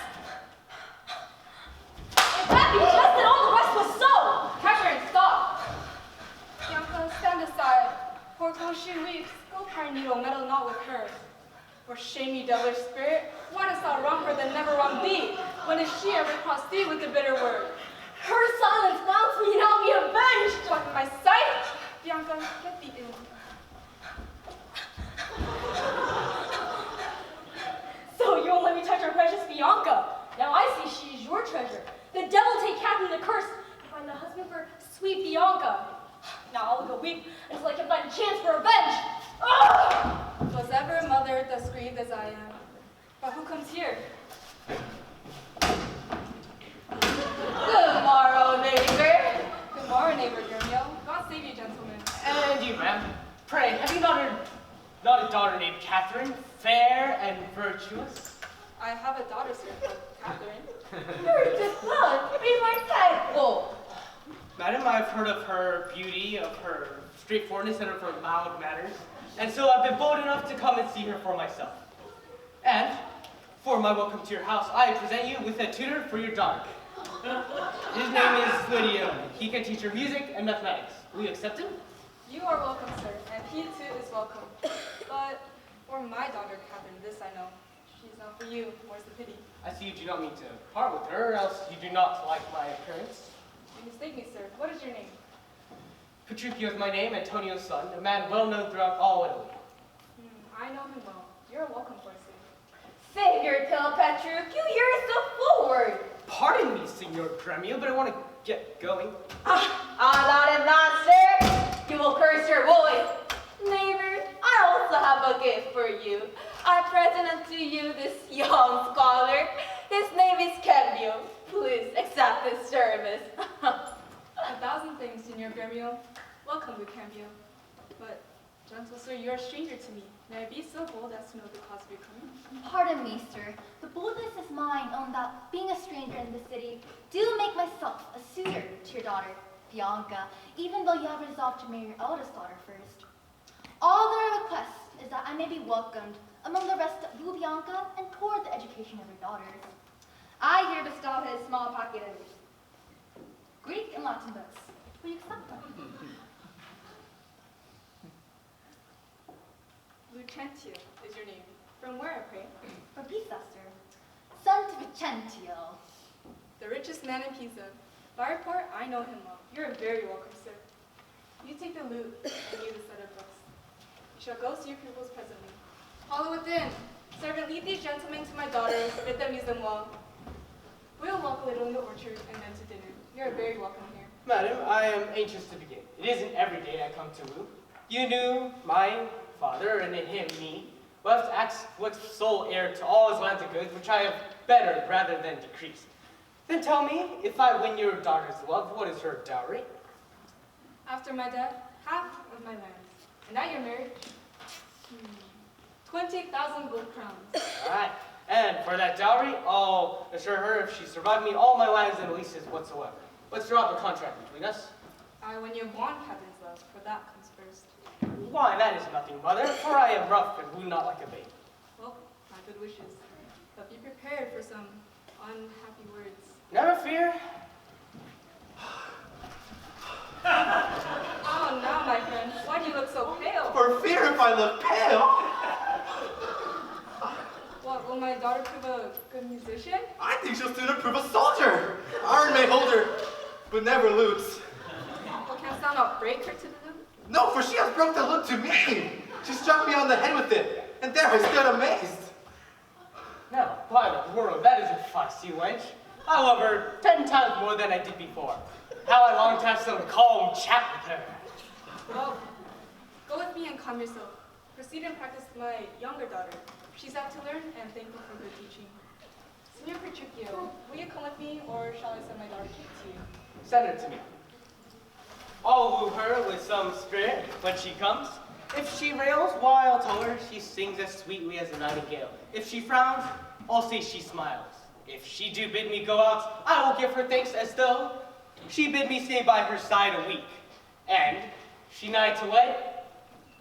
If that be just, then all the rest was so. Catherine, stop. Bianca, stand aside. For though she weeps, go carry needle, meddle not with her. For shame you devilish spirit, why dost thou wrong her that never wronged thee? When has she ever crossed thee with a bitter word? Her silence mounts me, and I'll be avenged. What, my sight? Bianca, get thee in. So you won't let me touch our precious Bianca. Now I see she is your treasure. The devil take Catherine the curse and find a husband for sweet Bianca. Now I'll go weep until I can find a chance for revenge. Ugh! Was ever mother thus grieved as I am? But who comes here? Good morrow, neighbor. Good morrow, neighbor Gremio. God save you, gentlemen. And you, ma'am. Pray, have you not a daughter named Catherine, fair and virtuous? I have a daughter, sir, called Catherine. Virtuous son, you be more thankful. Madam, I've heard of her beauty, of her straightforwardness, and of her mild manners, and so I've been bold enough to come and see her for myself. And, for my welcome to your house, I present you with a tutor for your daughter. His name is Lydio. He can teach her music and mathematics. Will you accept him? You are welcome, sir, and he too is welcome. But for my daughter, Catherine, this I know. She's not for you, more's the pity. I see you do not mean to part with her, or else you do not like my appearance. You mistake me, sir. What is your name? Petruchio is my name, Antonio's son, a man well known throughout all Italy. I know him well. You're welcome, for sir. Save your tail, Petruchio. You're so forward. Pardon me, Signor Gremio, but I want to get going. Not, sir. You will curse your boy. Neighbor, I also have a gift for you. I present unto you this young scholar. His name is Cambio. Please accept this service. 1,000 things, Signor Gremio. Welcome, good Cambio. But, gentle sir, you are a stranger to me. May I be so bold as to know the cause of your coming? Pardon me, sir. The boldness is mine on that, being a stranger in the city, do make myself a suitor to your daughter, Bianca, even though you have resolved to marry your eldest daughter first. All that I request is that I may be welcomed among the rest of you, Bianca, and toward the education of your daughters. I here bestow his small packet of Greek and Latin books. Will you accept them? Lucentio is your name. From where, I pray? From Pisa, sir. Son to Vicentio. The richest man in Pisa. By report, I know him well. You're very welcome, sir. You take the lute and you the set of books. You shall go see your pupils presently. Follow within. Servant, lead these gentlemen to my daughters. Bid them use them well. We'll walk a little in the orchard and then to dinner. You're very welcome here. Madam, I am anxious to begin. It isn't every day I come to woo. You knew my father, and in him me, left sole heir to all his lands and goods, which I have bettered rather than decreased. Then tell me, if I win your daughter's love, what is her dowry? After my death, half of my lands. And at your marriage, 20,000 gold crowns. Alright, and for that dowry, I'll assure her if she survived me all my lands and leases whatsoever. Let's draw up a contract between us. When your wand captain's love, for that comes first. Why, that is nothing, mother, for I am rough and woo not like a babe. Well, my good wishes. But be prepared for some unhappy words. Never fear. Oh, now, my friend, why do you look so pale? For fear if I look pale. What, will my daughter prove a good musician? I think she'll soon prove a soldier. Iron may hold her, but never lutes. Well, canst thou not break her to the lute? No, for she has broke the lute to me. She struck me on the head with it, and there I stood amazed. Now, by the world, that is a feisty wench. I love her 10 times more than I did before. How I long to have some calm chat with her. Well, go with me and calm yourself. Proceed and practice with my younger daughter. She's out to learn and thankful for good teaching. Senor Petruchio, will you come with me, or shall I send my daughter Kate to you? Send her to me. I'll woo her with some spirit when she comes. If she rails, why, I'll tell her she sings as sweetly as a nightingale. If she frowns, I'll say she smiles. If she do bid me go out, I will give her thanks as though she bid me stay by her side a week. And, she nigh to wed,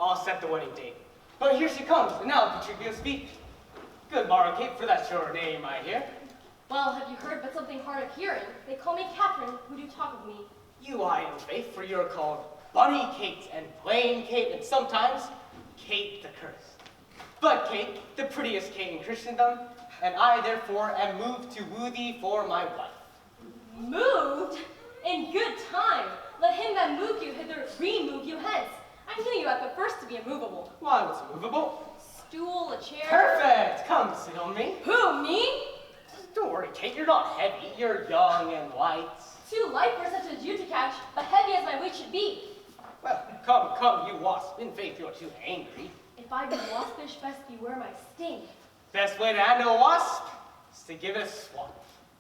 I'll set the wedding date. But here she comes, and now Petruchio speak. Good morrow, Kate, for that's your name, I hear. Well, have you heard but something hard of hearing? They call me Catherine, who do talk of me. You I am faith, for you're called Bunny Kate, and Plain Kate, and sometimes Kate the Cursed. But Kate, the prettiest Kate in Christendom, and I therefore am moved to woo thee for my wife. Moved? In good time. Let him that moved you hither remove you hence. I knew you at the first to be immovable. Why, what's movable? Stool, a chair. Perfect! Come, sit on me. Who, me? Don't worry, Kate, you're not heavy. You're young and light. Too light for such as you to catch, but heavy as my weight should be. Well, come, you wasp. In faith, you're too angry. If I be waspish, best beware my sting. Best way to handle a wasp is to give it a swat.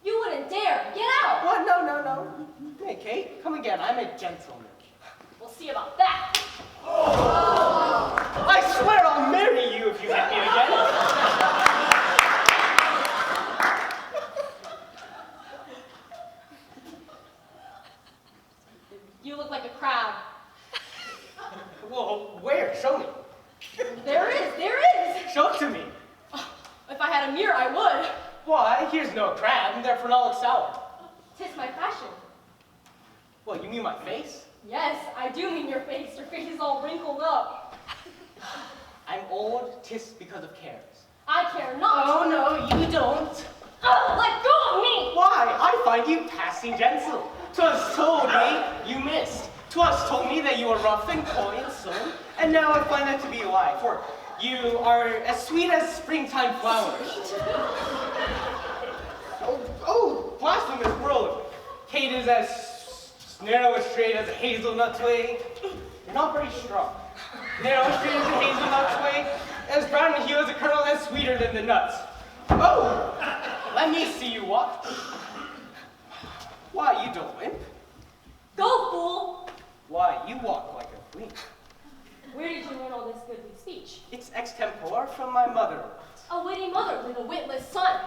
You wouldn't dare. Get out! What? No. Hey, Kate, come again. I'm a gentleman. We'll see about that. I swear I'll marry you if you hit me again. You look like a crab. Well, where? Show me. There is. Show it to me. If I had a mirror, I would. Why? Here's no crab, and therefore not look sour. 'Tis my fashion. Well, you mean my face? Yes, I do mean your face. Your face is all wrinkled up. I'm old, 'tis because of cares. I care not. Oh, no, you don't. Let go of me! Why? I find you passing gentle. 'Twas told me you missed. 'Twas told me that you were rough and coy and sullen, and now I find that to be a lie, for you are as sweet as springtime flowers. Oh, blasphemous world. Kate is as narrow and straight as a hazelnut twig. You're not very strong. Narrow and straight as a hazelnut twig, as brown and hue as a kernel, and sweeter than the nuts. Oh, let me see you walk. Why, you don't limp. Go, fool! Why, you walk like a queen. Where did you learn all this goodly speech? It's extempore from my mother. A witty mother with a witless son.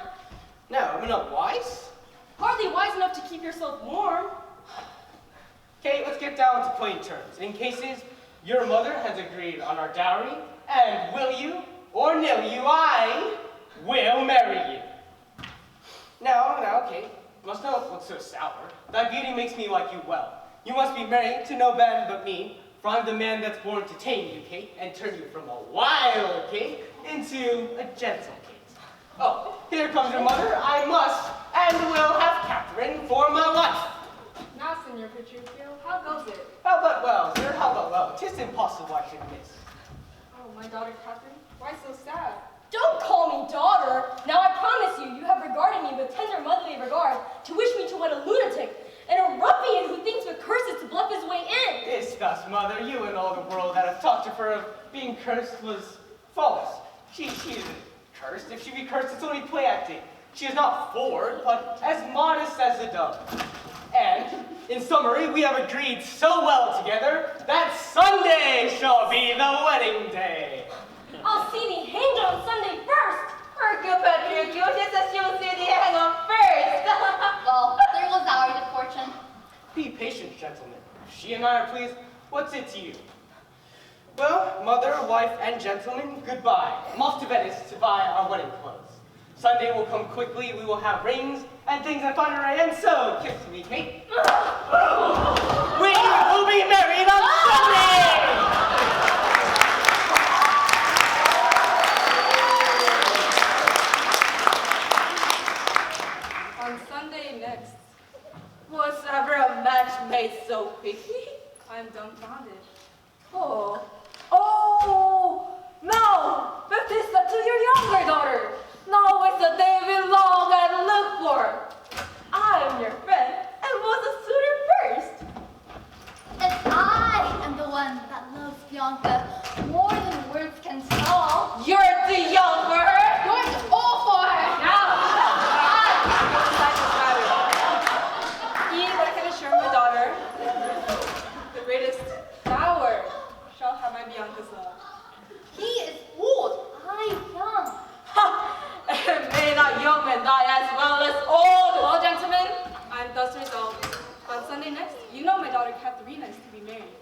No, I'm not wise. Hardly wise enough to keep yourself warm. Kate, let's get down to plain terms. In cases your mother has agreed on our dowry, and will you or nill you, I will marry you. Now, Kate, you must not look so sour. Thy beauty makes me like you well. You must be married to no man but me, for I'm the man that's born to tame you, Kate, and turn you from a wild Kate into a gentle Kate. Oh, here comes your mother. I must and will have Catherine for my wife. Now, Senor Petruchio, how goes it? How but well, sir, how but well. 'Tis impossible I should miss. Oh, my daughter Catherine, why so sad? Don't call me daughter. Now I promise you, you have regarded me with tender motherly regard to wish me to wed a lunatic and a doctor for being cursed was false. She isn't cursed. If she be cursed, it's only play acting. She is not forward, but as modest as a dove. And, in summary, we have agreed so well together that Sunday shall be the wedding day. I'll see thee hanged on Sunday first. Her good patriotism says she will see thee hang on first. Well, there goes our good fortune. Be patient, gentlemen. If she and I are pleased, what's it to you? Well, mother, wife, and gentlemen, goodbye. I'm off to Venice to buy our wedding clothes. Sunday will come quickly, we will have rings and things and finery, and so, kiss me, Kate. We will be married on Sunday! On Sunday next. Was ever a match made so quickly? I'm dumbfounded. Oh, no! Baptista, to your younger daughter. Now is the day we long and look for. I am your friend and was a suitor first. And I am the one that loves Bianca more than words can tell. You're too young for her. You're too old for her. Now, I can assure my daughter, the greatest dower shall have my Bianca's love. He is old. I young. May that young man die as well as old. Well, gentlemen, I'm thus resolved. On Sunday next, you know my daughter Katharina is to be married.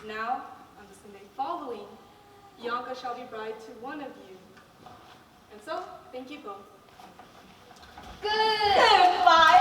Now, on the Sunday following, Bianca shall be bride to one of you. And so, thank you both. Good. Goodbye.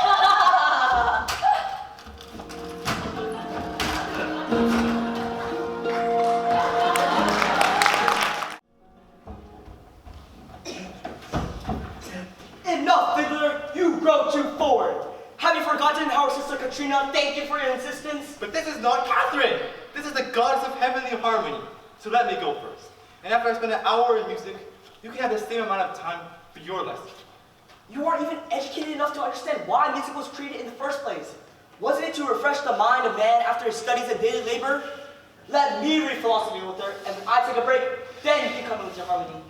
Enough, fiddler! You grow too forward. Have you forgotten our sister Katrina? Thank you for your insistence. But this is not Catherine. This is the goddess of heavenly harmony. So let me go first. And after I spend an hour in music, you can have the same amount of time for your lesson. You aren't even educated enough to understand why music was created in the first place. Wasn't it to refresh the mind of man after his studies and daily labor? Let me read philosophy with her, and when I take a break, then you can come with your harmony.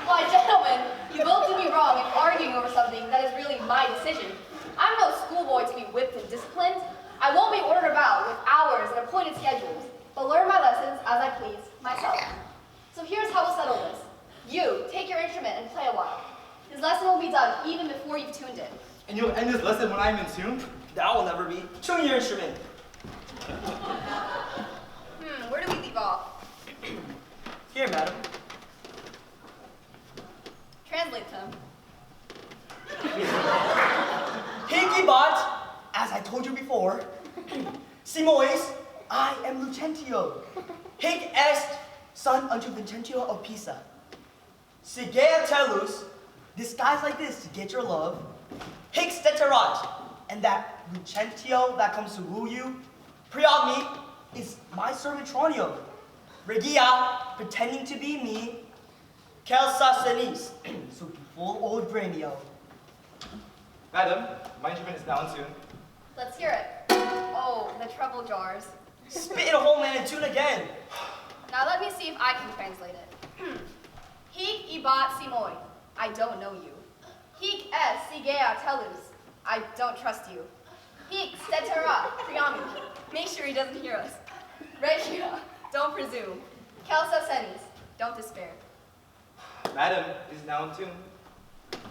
Why, gentlemen, you both do me wrong in arguing over something that is really my decision. I'm no schoolboy to be whipped and disciplined. I won't be ordered about with hours and appointed schedules, but learn my lessons as I please myself. So here's how we'll settle this. You, take your instrument and play a while. His lesson will be done even before you've tuned it. And you'll end this lesson when I'm in tune? That will never be. Tune your instrument. Where do we leave off? Here, madam. Translate them. Hinkybot, as I told you before. Simois, I am Lucentio. Hic est son unto Vincentio of Pisa. Sigea telus, disguised like this to get your love. Hic steterat, and that Lucentio that comes to woo you. Priogni is my servant Tranio. Regia, pretending to be me. Kelsasenis, so full old Brainio. Madam, my instrument is now in tune. Let's hear it. Oh, the treble jars. Spit in a hole man and tune again. Now let me see if I can translate it. Hic ibat simoi. I don't know you. Hic es sigea telus. I don't trust you. Hic stetera priami. Make sure he doesn't hear us. Regia. Don't presume. Kelsa senis. Don't despair. Madam is now in tune.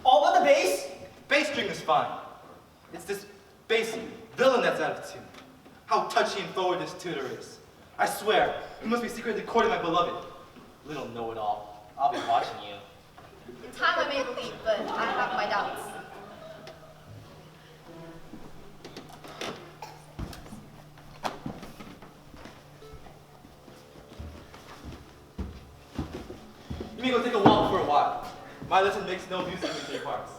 All but the bass? Bass string is fine. It's this bassy villain that's out of tune. How touchy and forward this tutor is. I swear, he must be secretly courting my beloved. Little know-it-all. I'll be watching you. In time I may believe, but I have my doubts. You may go take a walk for a while. My lesson makes no music in 3 parts.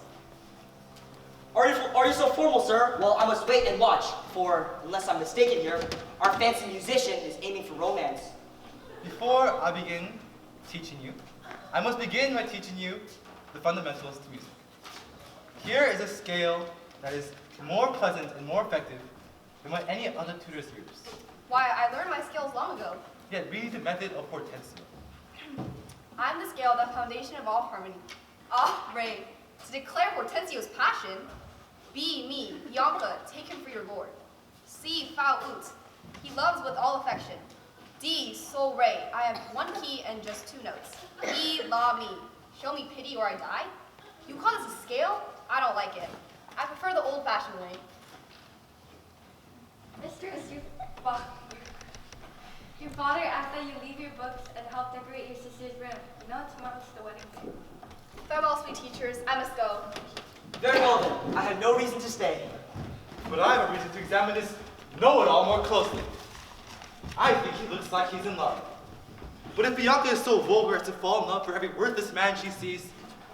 Are you so formal, sir? Well, I must wait and watch, for, unless I'm mistaken here, our fancy musician is aiming for romance. Before I begin teaching you, I must begin by teaching you the fundamentals to music. Here is a scale that is more pleasant and more effective than what any other tutors use. Why, I learned my skills long ago. Yet read the method of Hortensio. I'm the scale, the foundation of all harmony. Ah, Ray, to declare Hortensio's passion. B, me, Bianca, take him for your lord. C, Fao Ut, he loves with all affection. D, Sol Ray, I have one key and just 2 notes. E, La Me, show me pity or I die? You call this a scale? I don't like it. I prefer the old-fashioned way. Mr. Your father asked that you leave your books and help decorate your sister's room. You know tomorrow's the wedding day. Farewell, sweet teachers. I must go. Very well then. I have no reason to stay. But I have a reason to examine this know-it-all more closely. I think he looks like he's in love. But if Bianca is so vulgar as to fall in love for every worthless man she sees,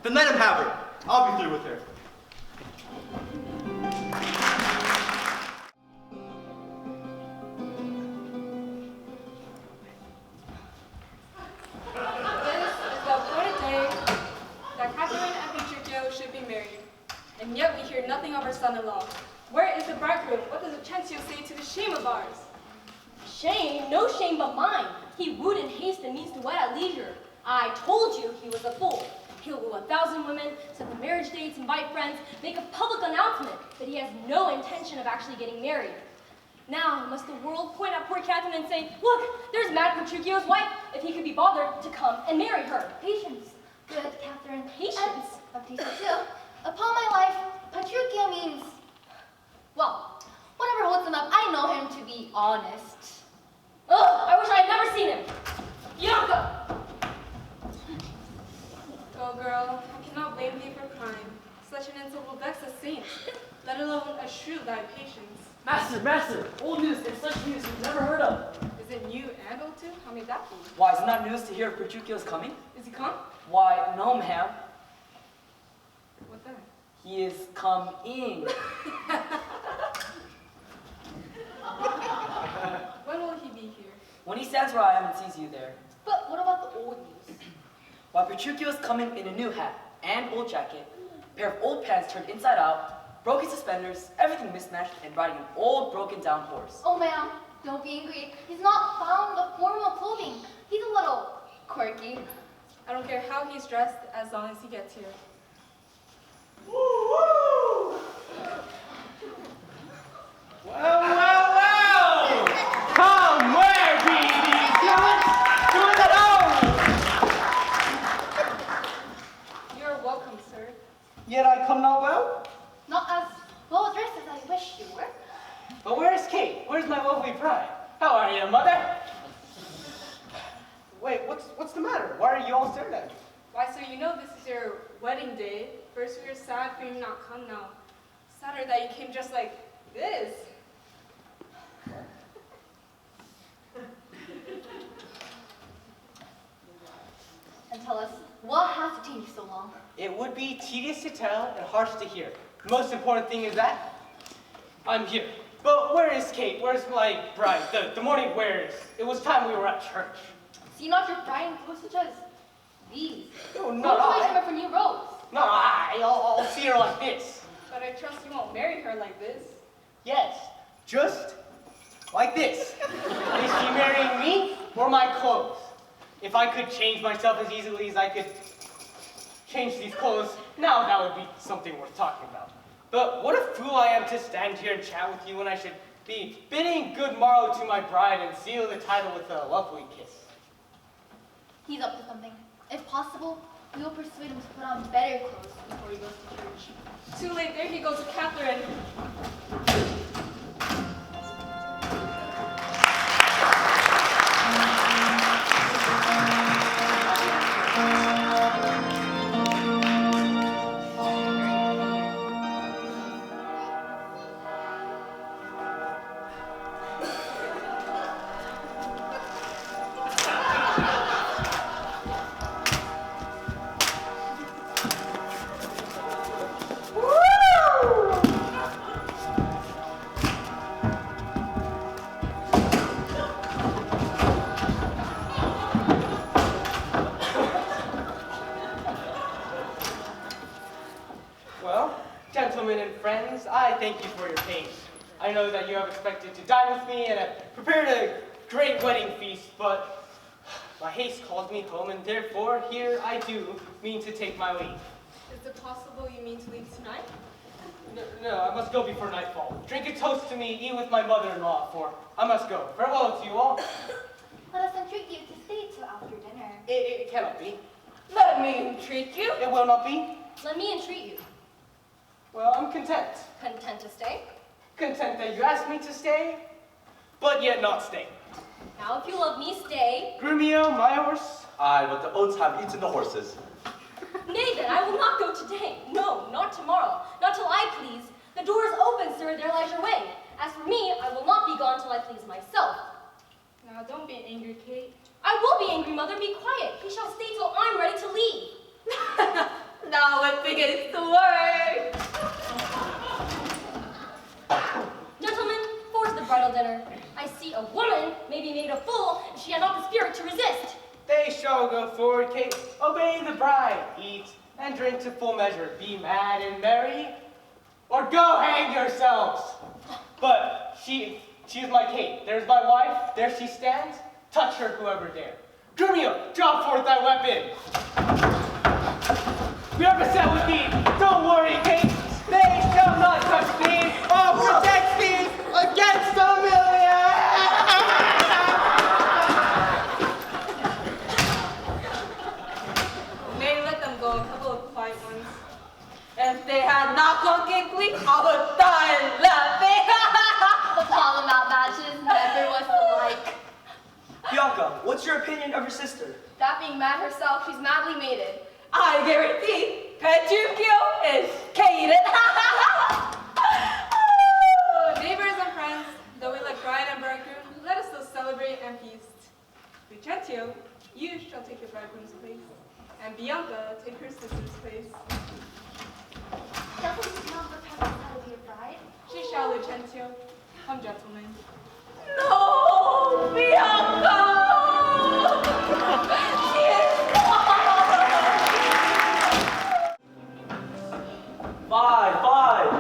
then let him have her. I'll be through with her. This is the appointed day that Catherine and Petruchio should be married. And yet we hear nothing of her son-in-law. Where is the bridegroom? What does Hortensio say to the shame of ours? Shame? No shame but mine. He wooed in haste and means to wed at leisure. I told you he was a fool. He'll woo 1,000 women, set the marriage dates, invite friends, make a public announcement that he has no intention of actually getting married. Now, must the world point at poor Catherine and say, look, there's Mad Petruchio's wife, if he could be bothered to come and marry her. Patience. Good, Catherine. Patience. Baptista too. Upon my life, Petruchio means, well, whatever holds him up, I know him to be honest. Ugh, I wish I had never seen him. Bianca! Go, girl, I cannot blame thee for crying. Such an insult will vex a saint, let alone a shrew thy patience. Master, old news and such news you've never heard of. Is it new and old too? How may that be? Why, is it not news to hear of Petruchio's coming? Is he come? Why, no, ma'am. What then? He is coming. When will he be here? When he stands where I am and sees you there. But what about the old news? Why, Petruchio is coming in a new hat and old jacket, pair of old pants turned inside out, broken suspenders, everything mismatched, and riding an old broken down horse. Oh, ma'am, don't be angry. He's not found the formal clothing. He's a little quirky. I don't care how he's dressed as long as he gets here. Well! Come where be these gods? Doing it all! You're welcome, sir. Yet I come not well? Not as well dressed as I wish you were. But where's Kate? Where's my lovely bride? How are you, mother? Wait, what's the matter? Why are you all staring at me? Why, sir, you know this is your wedding day. First we were sad for you not come now. Sadder that you came just like this. And tell us, what has detained you so long? It would be tedious to tell and harsh to hear. The most important thing is that I'm here. But where is Kate? Where's my bride? The morning wears. It was time we were at church. See not your bride in clothes such as these. No, not Congratulations I. for new robes. No, I'll see her like this. But I trust you won't marry her like this. Yes, just like this. Is she marrying me or my clothes? If I could change myself as easily as I could change these clothes, now that would be something worth talking about. But what a fool I am to stand here and chat with you when I should be bidding good morrow to my bride and seal the title with a lovely kiss. He's up to something. If possible, we will persuade him to put on better clothes before he goes to church. Too late, there he goes with Catherine. Well, gentlemen and friends, I thank you for your patience. I know that you have expected to dine with me and have prepared a great wedding feast, but my haste calls me home, and therefore here I do mean to take my leave. Is it possible you mean to leave tonight? No, I must go before nightfall. Drink a toast to me, eat with my mother-in-law, for I must go. Farewell to you all. Let us entreat you to stay till after dinner. It cannot be. Let me entreat you. It will not be. Let me entreat you. Well, I'm content. Content to stay? Content that you asked me to stay, but yet not stay. Now, if you love me, stay. Grumio, my horse. Aye, but the oats have eaten the horses. Nay, then, I will not go today. No, not tomorrow. Not till I please. The door is open, sir, there lies your way. As for me, I will not be gone till I please myself. Now, don't be angry, Kate. I will be angry, mother. Be quiet. He shall stay till I'm ready to leave. Now it begins to work. Gentlemen, forward to the bridal dinner. I see a woman may be made a fool if she had not the spirit to resist. They shall go forward, Kate. Obey the bride. Eat and drink to full measure. Be mad and merry, or go hang yourselves. But she is my Kate. There's my wife. There she stands. Touch her, whoever dare. Grumio, draw forth thy weapon. We are beset with thee. Don't worry, Kate. They shall not touch thee. I'll protect thee against the million. May let them go, a couple of quiet ones. If they had not gone quickly, I would die laughing. The Palomount matches never was the like. Bianca, what's your opinion of your sister? That being mad herself, she's madly mated. I guarantee Petruchio is Kaden. Neighbors and friends, though we like bride and bridegroom, let us still celebrate and feast. Lucentio, you shall take your bridegroom's place, and Bianca take her sister's place. Doesn't not prepare to be a bride? She shall, Lucentio. Come, gentlemen. No, Bianca! She is Five,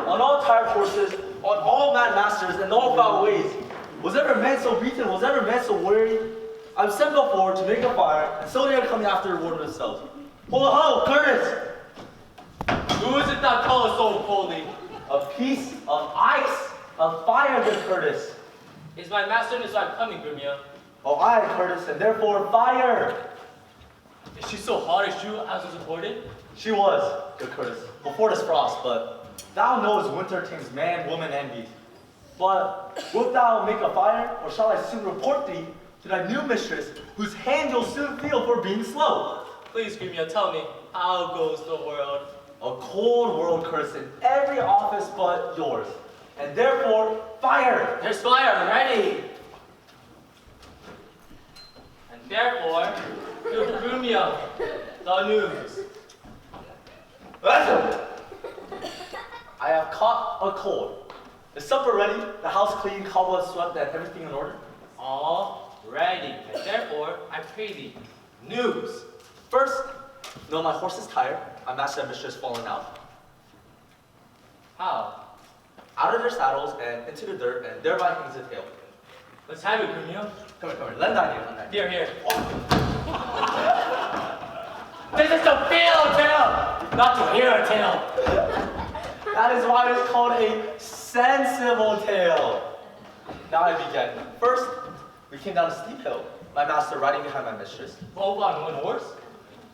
on all tired horses, on all mad masters, and all foul ways. Was ever man so beaten, was ever man so weary? I'm sent before to make a fire, and so they are coming after reward themselves. Ho, Curtis! Who is it that calls so coldly? A piece of ice, of fire, good Curtis. Is my master and his wife coming, Grumio? Oh, aye, Curtis, and therefore fire! Is she so hot as you as was reported? She was, good Curtis, before this frost, but thou knowest winter tames man, woman, and beast. But wilt thou make a fire, or shall I soon report thee to thy new mistress, whose hand you'll soon feel for being slow? Please, Grumio, tell me, how goes the world? A cold world, Curtis, in every office but yours. And therefore, fire! There's fire ready! And therefore, to Grumio, the news. I have caught a cold. Is supper ready? The house clean, cobwebs swept, and everything in order? All ready. And therefore, I pray thee, news. First, no, my horse is tired. My master and mistress fallen out. How? Out of their saddles and into the dirt, and thereby hangs the tail. Let's have it, Grumio. Come here. Lend that here, Here. This is to feel a tale, not to hear a tale. That is why it is called a sensible tale. Now I begin. First, we came down a steep hill, my master riding behind my mistress. Both on one horse?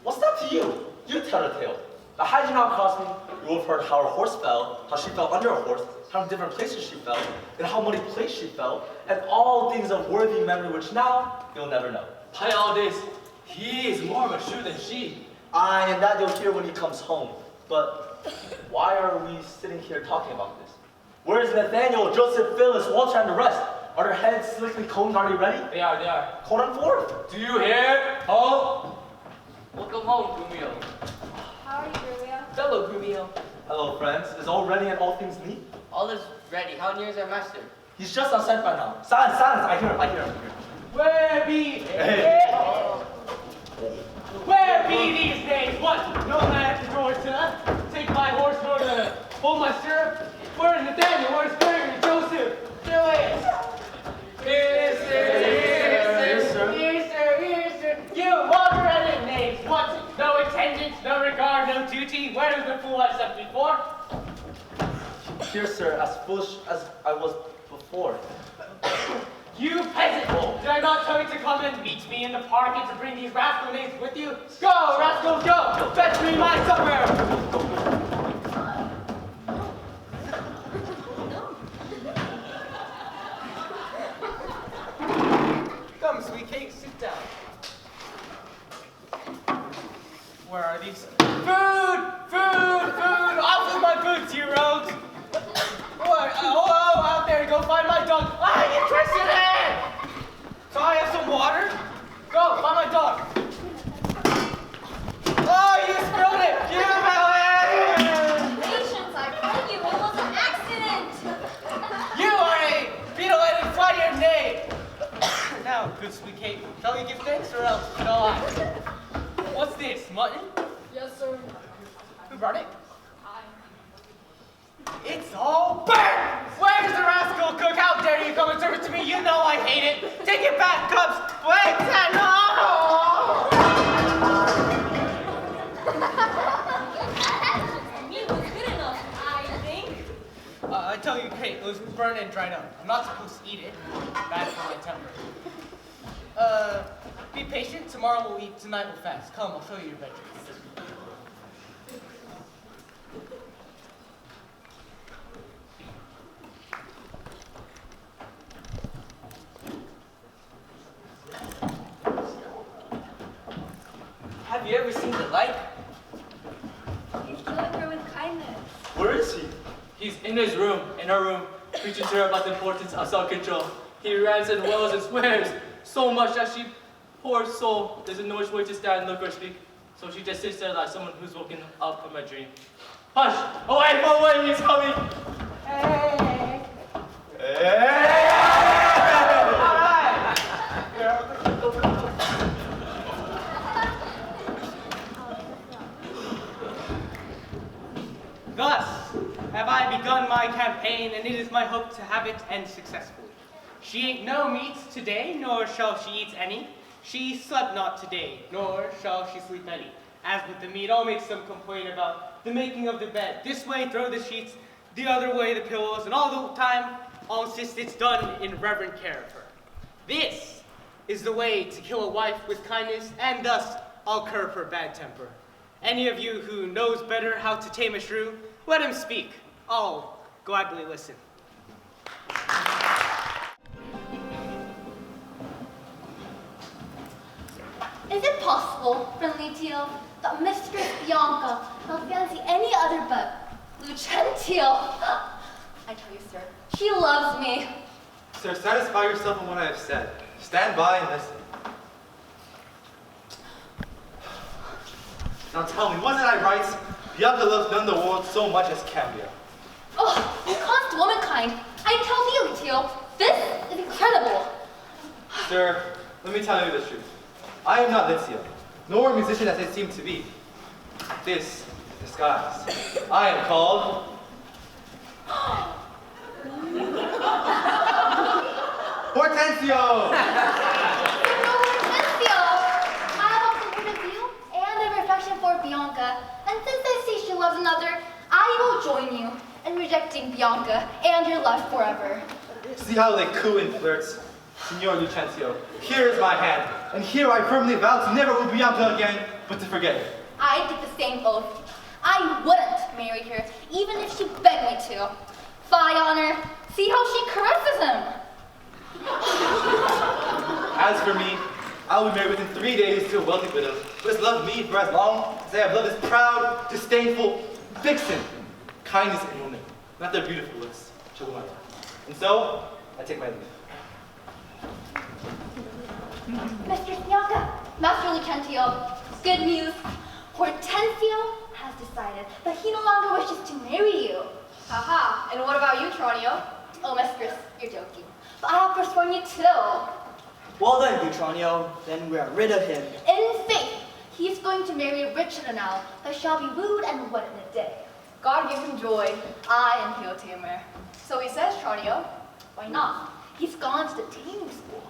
What's that to you? You tell the tale. Now, had you not crossed me, you would have heard how her horse fell, how she fell under a horse, how in different places she fell, and how many places she fell, and all things of worthy memory which now you'll never know. By all this, he is more mature than she. Aye, and that you'll hear when he comes home. But why are we sitting here talking about this? Where is Nathaniel, Joseph, Phyllis, Walter, and the rest? Are their heads slickly combed? Are they ready? They are. Call them forth. Do you hear? Home? Welcome home, Grumio. How are you, Grumio? Fellow Grumio. Hello, friends. Is all ready and all things neat? All is ready. How near is our master? He's just outside by now. Silence! I hear him. Where be? Where be these days? What? No man at the door to take my horse nor to hold my stirrup? Where is Nathaniel? Where is Mary and Joseph? fool I said before. Here, sir, as foolish as I was before. You peasant! Did I not tell you to come and meet me in the park and to bring these rascal names with you? Go, rascals, go! Fetch me my supper! Come, sweet cake, sit down. Where are these? Food! Food! Food! Off with my boots, you rogues! What? Oh, out there, go find my dog. Ah, you twisted it! So I have some water? Go, find my dog. Oh, you spilled it! Give it back! Patience, I beg you, it was an accident. You are a beetle-headed flightier knave! Now, good sweet Kate, shall we give thanks or else shall I? What's this, mutton? Yes, sir. Who brought it? It's all burnt! Where's the rascal cook? How dare you come and serve it to me? You know I hate it! Take it back, cubs! Wait! No! Meat was good enough, I think. I tell you, Kate, it was burnt and dried up. I'm not supposed to eat it. Bad for my temper. Be patient. Tomorrow we'll eat. Tonight we'll fast. Come, I'll show you your bedroom. Have you ever seen the like? He's killing her with kindness. Where is he? He's in his room, in her room, preaching to her about the importance of self-control. He rants and wails and swears so much that she, poor soul, doesn't know which way to stand, look, or speak. So she just sits there like someone who's woken up from a dream. Hush! Away, away, he's coming! Hey! Thus have I begun my campaign, and it is my hope to have it end successfully. She ate no meat today, nor shall she eat any. She slept not today, nor shall she sleep any. As with the meat, I'll make some complaint about the making of the bed. This way throw the sheets, the other way the pillows, and all the time I'll insist it's done in reverent care of her. This is the way to kill a wife with kindness, and thus I'll curb her bad temper. Any of you who knows better how to tame a shrew, let him speak. I'll gladly listen. Is it possible, friendly Teal, that Mistress Bianca will fancy any other but Lucentio? I tell you, sir, she loves me. Sir, satisfy yourself in what I have said. Stand by and listen. Now tell me, wasn't I right? Bianca loves none in the world so much as Cambia. Oh, you const womankind. I tell you, Teal, this is incredible. Sir, let me tell you the truth. I am not Litzia, nor a musician as I seem to be. This is disguise. I am called... Hortensio! Hortensio! I have a word of you and a affection for Bianca, and since I see she loves another, I will join you in rejecting Bianca and your love forever. See how they coo and flirts? Signor Lucentio, here is my hand, and here I firmly vow to never woo Bianca again, but to forget her. I did the same oath. I wouldn't marry her, even if she begged me to. Fie on her. See how she caresses him. As for me, I will be married within 3 days to a wealthy widow who has loved me for as long as I have loved this proud, disdainful vixen. Kindness in women, not their beautiful looks, shall my life. And so, I take my leave. Mistress Bianca, Master Lucentio, good news. Hortensio has decided that he no longer wishes to marry you. Haha, and what about you, Tranio? Oh, mistress, you're joking. But I have forsworn you too. Well then, Eutronio, then we are rid of him. In faith, he is going to marry a rich Renal that shall be wooed and wed in a day. God give him joy. I am heel tamer. So he says, Tranio. Why not? He's gone to the taming school.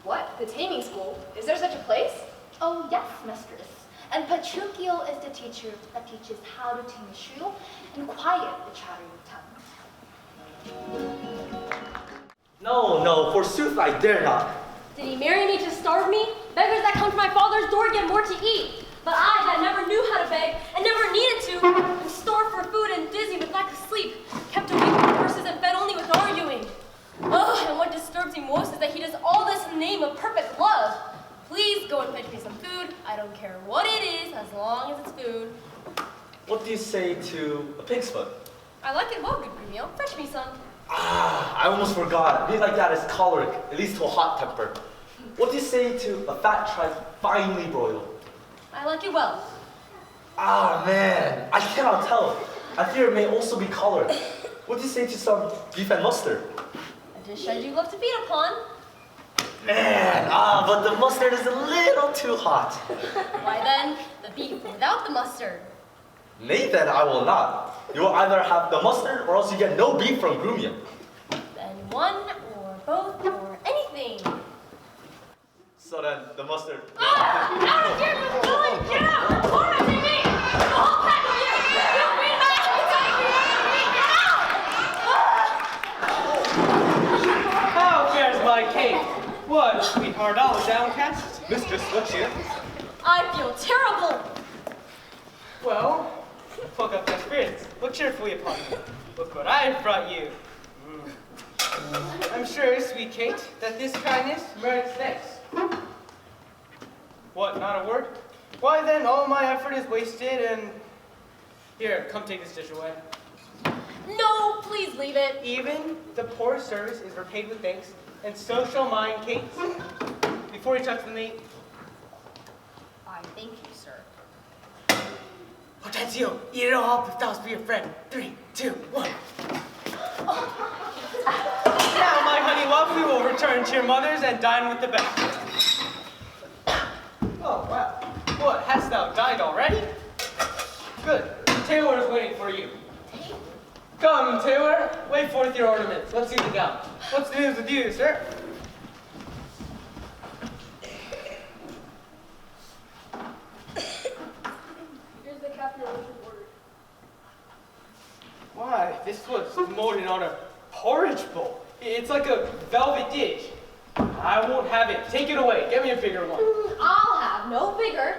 What? The taming school? Is there such a place? Oh, yes, mistress. And Petruchio is the teacher that teaches how to tame a shrew and quiet the chattering tongue. No, no, forsooth I dare not. Did he marry me to starve me? Beggars that come to my father's door get more to eat. But I, that never knew how to beg and never needed to, am starved for food and dizzy with lack of sleep, kept awake with curses and fed only with arguing. Ugh, and what disturbs me most is that he does all this in the name of perfect love. Please go and fetch me some food. I don't care what it is, as long as it's food. What do you say to a pig's foot? I like it well, good Grumio. Fetch me some. Ah, I almost forgot. Meat like that is choleric. It leads to a hot temper. What do you say to a fat tripe finely broiled? I like it well. Ah, man, I cannot tell. I fear it may also be choleric. What do you say to some beef and mustard? A dish I do love to feed upon. Man, but the mustard is a little too hot. Why then, the beef without the mustard. Nay, then I will not. You will either have the mustard or else you get no beef from Grumio. Then one or both or anything. So then, the mustard. Out of here with Billy! Get out! Tormenting me! The whole pack of you! You mean that? Get out! How fares my cake? What, sweetheart, all downcast? Mistress, what cheer? I feel terrible! Well, pluck up your spirits. Look cheerfully upon me. Look what I've brought you. I'm sure, sweet Kate, that this kindness merits thanks. What, not a word? Why then, all my effort is wasted and... Here, come take this dish away. No, please leave it. Even the poor service is repaid with thanks, and so shall mine, Kate. Before you touch the meat. I thank you, sir. Hortensio, eat it all without be a friend. 3, 2, 1. Now, my honey love, we will return to your mother's and dine with the best. Oh, wow. What, hast thou dined already? Good. Taylor is waiting for you. Come, Taylor, lay forth your ornaments. Let's see the gown. What's the news with you, sir? Here's the captain of Richard's order. Why, this was molded on a porridge bowl. It's like a velvet dish. I won't have it. Take it away. Get me a bigger one. I'll have no bigger.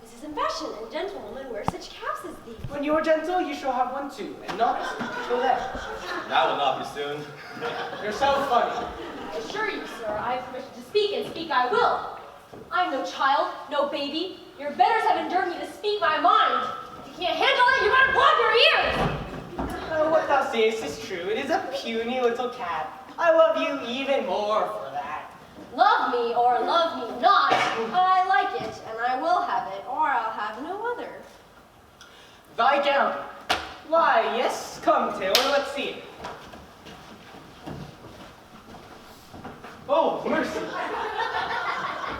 This is in fashion, and gentlemen wear such caps as these. When you are gentle, you shall have one too, and not till then. That will not be soon. You're so funny. I assure you, sir, I have permission to speak, and speak I will. I'm no child, no baby. Your betters have endured me to speak my mind. If you can't handle it, you better plug your ears. What thou sayest is true. It is a puny little cat. I love you even more for that. Love me or love me not, I like it, and I will have it, or I'll have no other. Thy gown. Why, yes. Come, Taylor, let's see it. Oh, mercy.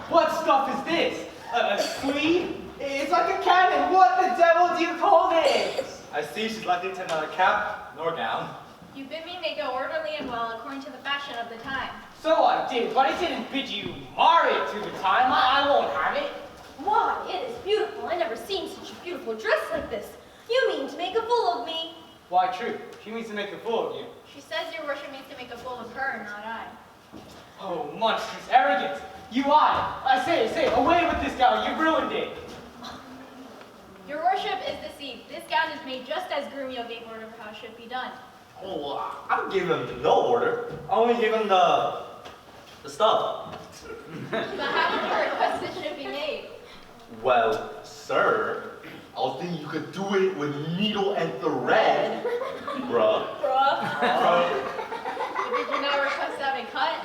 What stuff is this? A sleeve? It's like a cannon. What the devil do you call this? I see she's likely to neither cap nor gown. You bid me make it orderly and well according to the fashion of the time. So I did, but I didn't bid you mar it to the time. I won't have it. Why, it is beautiful. I never seen such a beautiful dress like this. You mean to make a fool of me? Why, true. She means to make a fool of you. She says your worship means to make a fool of her, not I. Oh, monstrous arrogance. You lie. I say, away with this gown. You've ruined it. Your worship is deceived. This gown is made just as Grumio gave order for how it should be done. Oh, I don't give him no order. I only give him the stuff. But how did you request it should be made? Well, sir, I was thinking you could do it with needle and thread. Bruh. Did you not request to have it cut?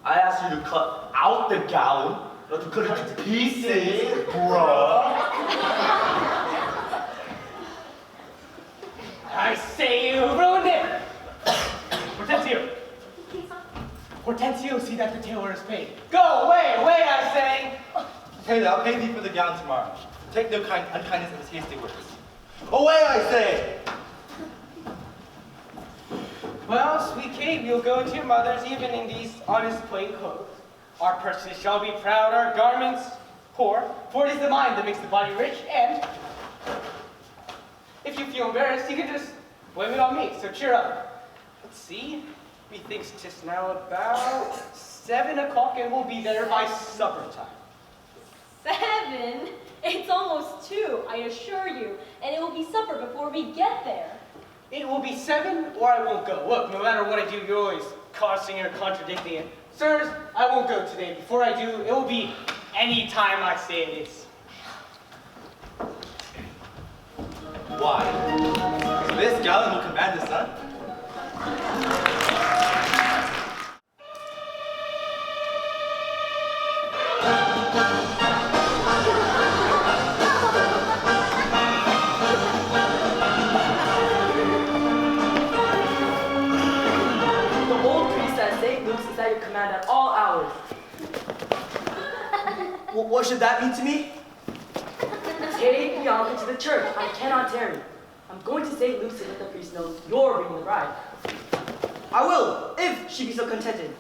I asked you to cut out the gown, not to cut it to pieces, bruh. I say you ruined it. Hortensio. Hortensio, see that the tailor is paid. Go away, I say. Taylor, I'll pay thee for the gown tomorrow. Take no unkindness of his hasty words. Away, I say! Well, sweet Kate, we'll go to your mother's even in these honest plain clothes. Our purses shall be proud, our garments poor, for it is the mind that makes the body rich, and if you feel embarrassed, you can just blame it on me, so cheer up. Let's see, methinks 'tis now about 7 o'clock and we'll be there by supper time. 7? It's almost 2, I assure you, and it will be supper before we get there. It will be 7 or I won't go. Look, no matter what I do, you're always causing or contradicting it. Sirs, I won't go today. Before I do, it will be any time I say it is. Why? So this gallon will command the sun? The old priest at St. Luke's is at your command at all hours. What should that mean to me? Take Bianca to the church. I cannot tarry. I'm going to St. Luke's to let the priest know you're bringing the bride. I will, if she be so contented.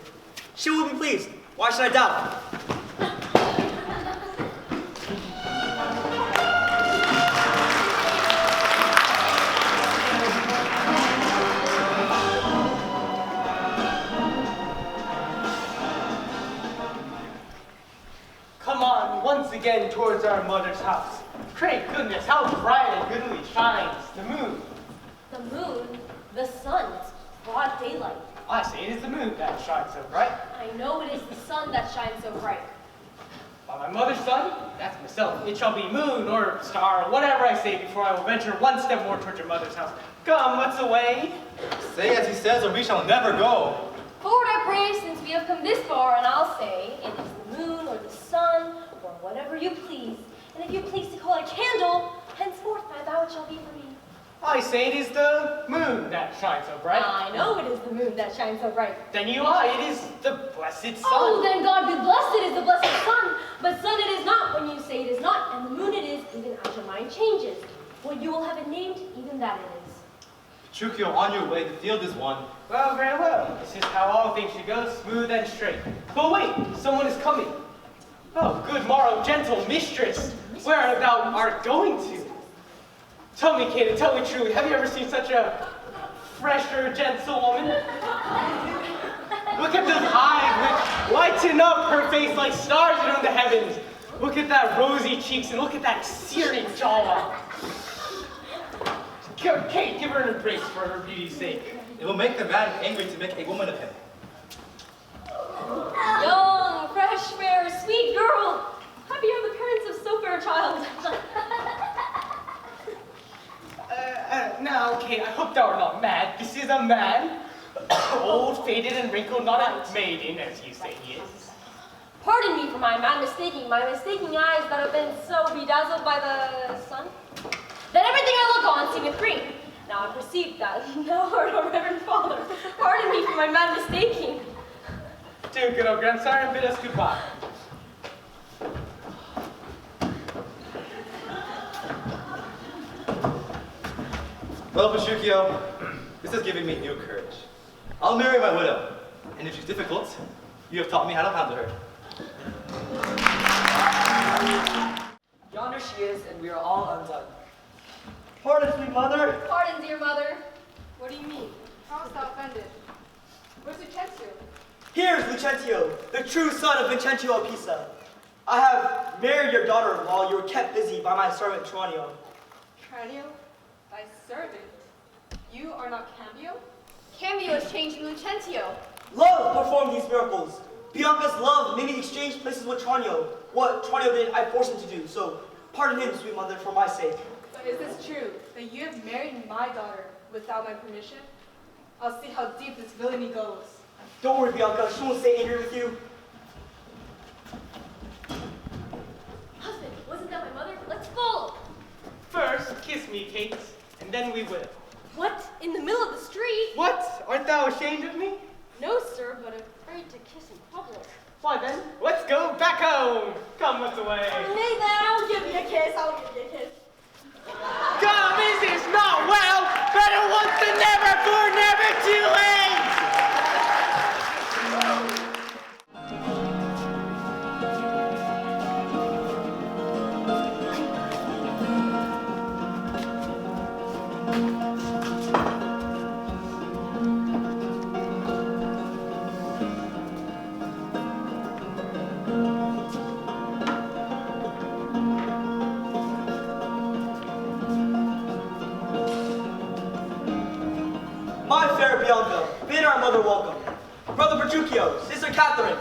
She will be pleased. Why should I doubt? Come on, once again towards our mother's house. Pray goodness, how bright and goodly shines the moon. The moon? The sun. It's broad daylight. I say it is the moon that shines so bright. I know it is the sun that shines so bright. By my mother's son, that's myself. It shall be moon or star, whatever I say before I will venture one step more towards your mother's house. Come, what's away? Say as he says, or we shall never go. Forward I pray, since we have come this far, and I'll say, it is the moon or the sun, or whatever you please. And if you please to call a candle, henceforth my vow it shall be for me. I say it is the moon that shines so bright. I know it is the moon that shines so bright. Then you lie, it is the blessed sun. Oh, then God be blessed, it is the blessed sun. But sun it is not when you say it is not, and the moon it is, even as your mind changes. When you will have it named, even that it is. Chukyo, on your way, the field is won. Well, very well. This is how all things should go, smooth and straight. But wait, someone is coming. Oh, good morrow, gentle mistress. Where thou art going to? Tell me, Kate, tell me truly, have you ever seen such a fresher, gentle woman? Look at those eyes which lighten up her face like stars in the heavens. Look at that rosy cheeks and look at that searing jawline. Kate, give her an embrace for her beauty's sake. It will make the man angry to make a woman of him. Young, fresh, fair, sweet girl. Happy are the parents of so fair a child. Now, Kate, I hope thou art not mad. This is a man. Old, faded, and wrinkled, not a maiden, as you say he is. Pardon me for my mistaking eyes that have been so bedazzled by the sun, that everything I look on seemeth green. Now I perceive that thou art a reverend father. Pardon me for my mad mistaking. Do good old grandsire and bid us goodbye. Well, Pashukyo, this has given me new courage. I'll marry my widow, and if she's difficult, you have taught me how to handle her. Yonder she is, and we are all undone. Pardon, sweet mother. Pardon, dear mother. What do you mean? How is thou offended? Where's Lucentio? Here is Lucentio, the true son of Vincentio of Pisa. I have married your daughter while you were kept busy by my servant Tranio. Tranio? Thy servant? You are not Cambio? Cambio is changed to Lucentio. Love performed these miracles. Bianca's love made me exchange places with Tranio. What Tranio did, I forced him to do. So pardon him, sweet mother, for my sake. But is this true, that you have married my daughter without my permission? I'll see how deep this villainy goes. Don't worry, Bianca. She won't stay angry with you. Husband, wasn't that my mother? Let's follow. First, kiss me, Kate, and then we will. What? In the middle of the street? What? Art thou ashamed of me? No, sir, but afraid to kiss in public. Why then, let's go back home. Come, what's away. Nay, then, I'll give you a kiss. I'll give you a kiss. Come, is this not well? Better once than never, for never too late. Bianca, bid our mother welcome. Brother Petruchio, Sister Catherine,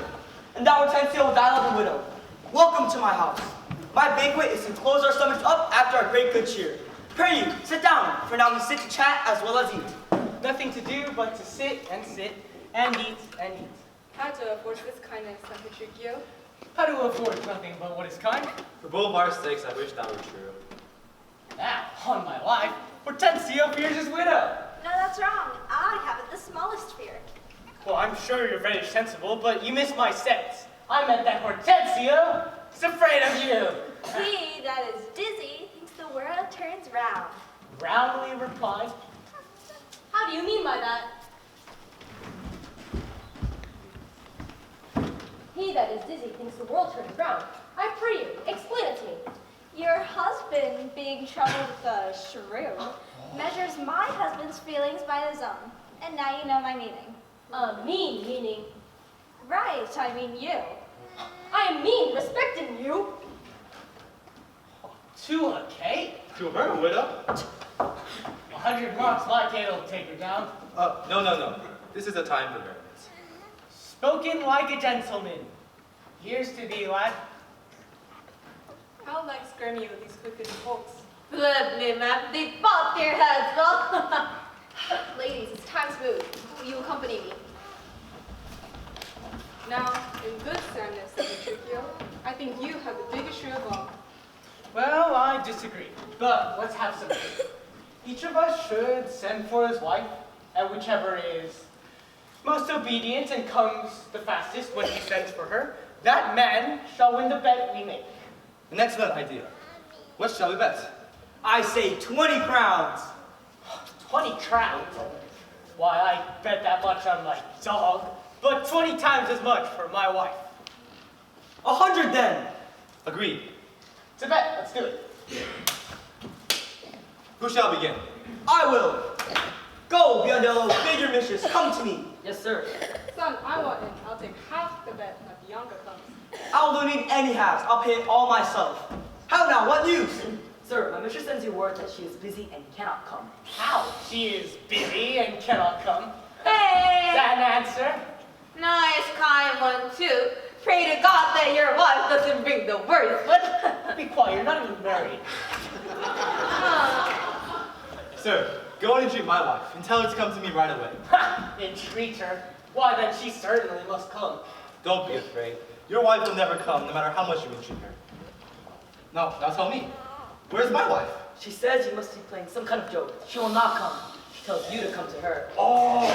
and thou Hortensio, thy lovely widow. Welcome to my house. My banquet is to close our stomachs up after our great good cheer. Pray you, sit down, for now we sit to chat as well as eat. Nothing to do but to sit and eat and eat. How to afford this kindness, San Petruchio? How to afford nothing but what is kind? For both our sakes, I wish that were true. Now, on my life, Hortensio fears his widow. No, that's wrong. I haven't the smallest fear. Well, I'm sure you're very sensible, but you missed my sense. I meant that Hortensio is afraid of you. He that is dizzy thinks the world turns round. Roundly replied, How do you mean by that? He that is dizzy thinks the world turns round. I pray you, explain it to me. Your husband, being troubled with the shrew, measures my husband's feelings by his own. And now you know my meaning. Meaning? Right, I mean you. I am mean, respecting you. to a cake? To her, widow? 100 marks, my cate'll take her down. No. This is a time for merriment. Spoken like a gentleman. Here's to thee, lad. How likes Gremio these crooked folks? Let me map the pot your heads off. Ladies, it's time to move. Will you accompany me? Now, in good soundness, San Petruchio, I think you have the biggest shrew of all. Well, I disagree, but let's have some faith. Each of us should send for his wife, and whichever is most obedient and comes the fastest when he sends for her, that man shall win the bet we make. An excellent idea. What shall we bet? I say 20 crowns. 20 crowns? Why, I bet that much on my dog, but 20 times as much for my wife. 100 then. Agreed. It's a bet, let's do it. Who shall begin? I will. Go, Biondello, bid your mistress come to me. Yes, sir. Son, I want in. I'll take half the bet that Bianca comes. I don't need any halves. I'll pay it all myself. How now? What news? Sir, my mistress sends you word that she is busy and cannot come. How? She is busy and cannot come. Hey! Is that an answer? Nice, kind one, too. Pray to God that your wife doesn't bring the worst, but... Be quiet, you're not even married. Sir, go and entreat my wife and tell her to come to me right away. Entreat her? Why, then she certainly must come. Don't be afraid. Your wife will never come, no matter how much you entreat her. Now tell me, where's my wife? She says you must be playing some kind of joke. She will not come. She tells you to come to her. Oh,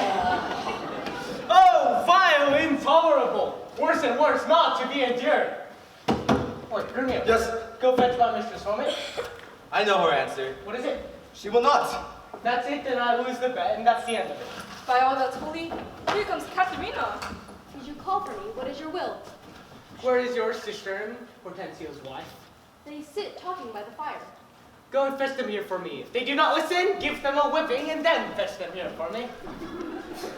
vile, intolerable. Worse and worse not to be endured. Wait, Grumio. Yes? Go fetch my mistress for me. I know her answer. What is it? She will not. That's it, then I lose the bet, and that's the end of it. By all that's holy, here comes Katerina. Did you call for me? What is your will? Where is your sister, Hortensio's wife? They sit talking by the fire. Go and fetch them here for me. If they do not listen, give them a whipping, and then fetch them here for me.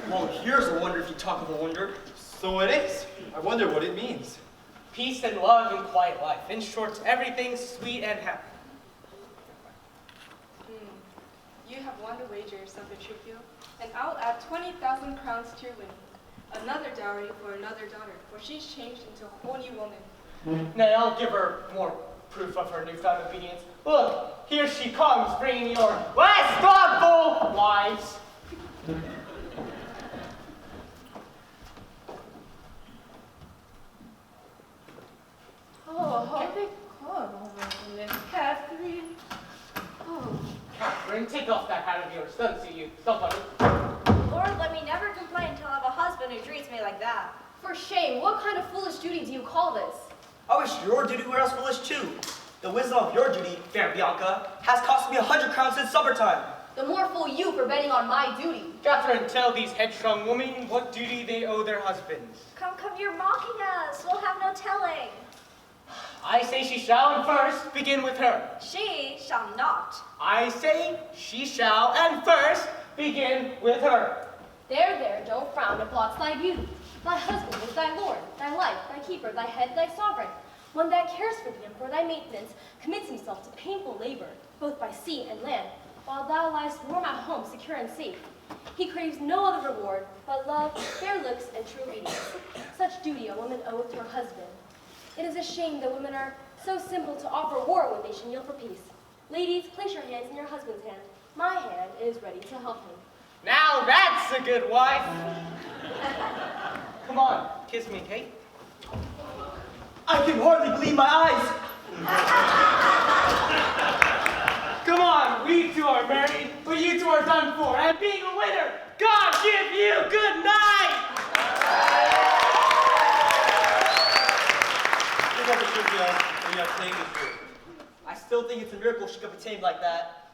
Well, here's a wonder if you talk of a wonder. So it is. I wonder what it means. Peace and love and quiet life. In short, everything sweet and happy. You have won the wager, San Petruchio, and I'll add 20,000 crowns to your winning. Another dowry for another daughter, for she's changed into a whole new woman. Nay, I'll give her more proof of her newfound obedience. Look, here she comes, bringing your last dogful wives. Oh, how they come, Miss Catherine. Oh, Catherine, take off that hat of yours. Doesn't suit you. Stop on Lord, let me never complain till I have a husband who treats me like that. For shame, what kind of foolish duty do you call this? I wish your duty were as foolish too. The wisdom of your duty, fair Bianca, has cost me 100 crowns since suppertime. The more fool you for betting on my duty. Catherine, tell these headstrong women what duty they owe their husbands. Come, you're mocking us. We'll have no telling. I say she shall, and first begin with her. She shall not. I say she shall, and first begin with her. There, don't frown, applauds thy beauty. Thy husband is thy lord, thy life, thy keeper, thy head, thy sovereign. One that cares for thee and for thy maintenance, commits himself to painful labor, both by sea and land. while thou liest warm at home, secure and safe. He craves no other reward but love, fair looks, and true obedience. Such duty a woman oweth to her husband. It is a shame that women are so simple to offer war when they should kneel for peace. Ladies, place your hands in your husband's hand. My hand is ready to help him. Now that's a good wife. Come on, kiss me, Kate. I can hardly believe my eyes. Come on, we two are married, but you two are done for. And being a winner, God give you good night. Look at the trivia when you are playing this game. I still think it's a miracle she could be tamed like that.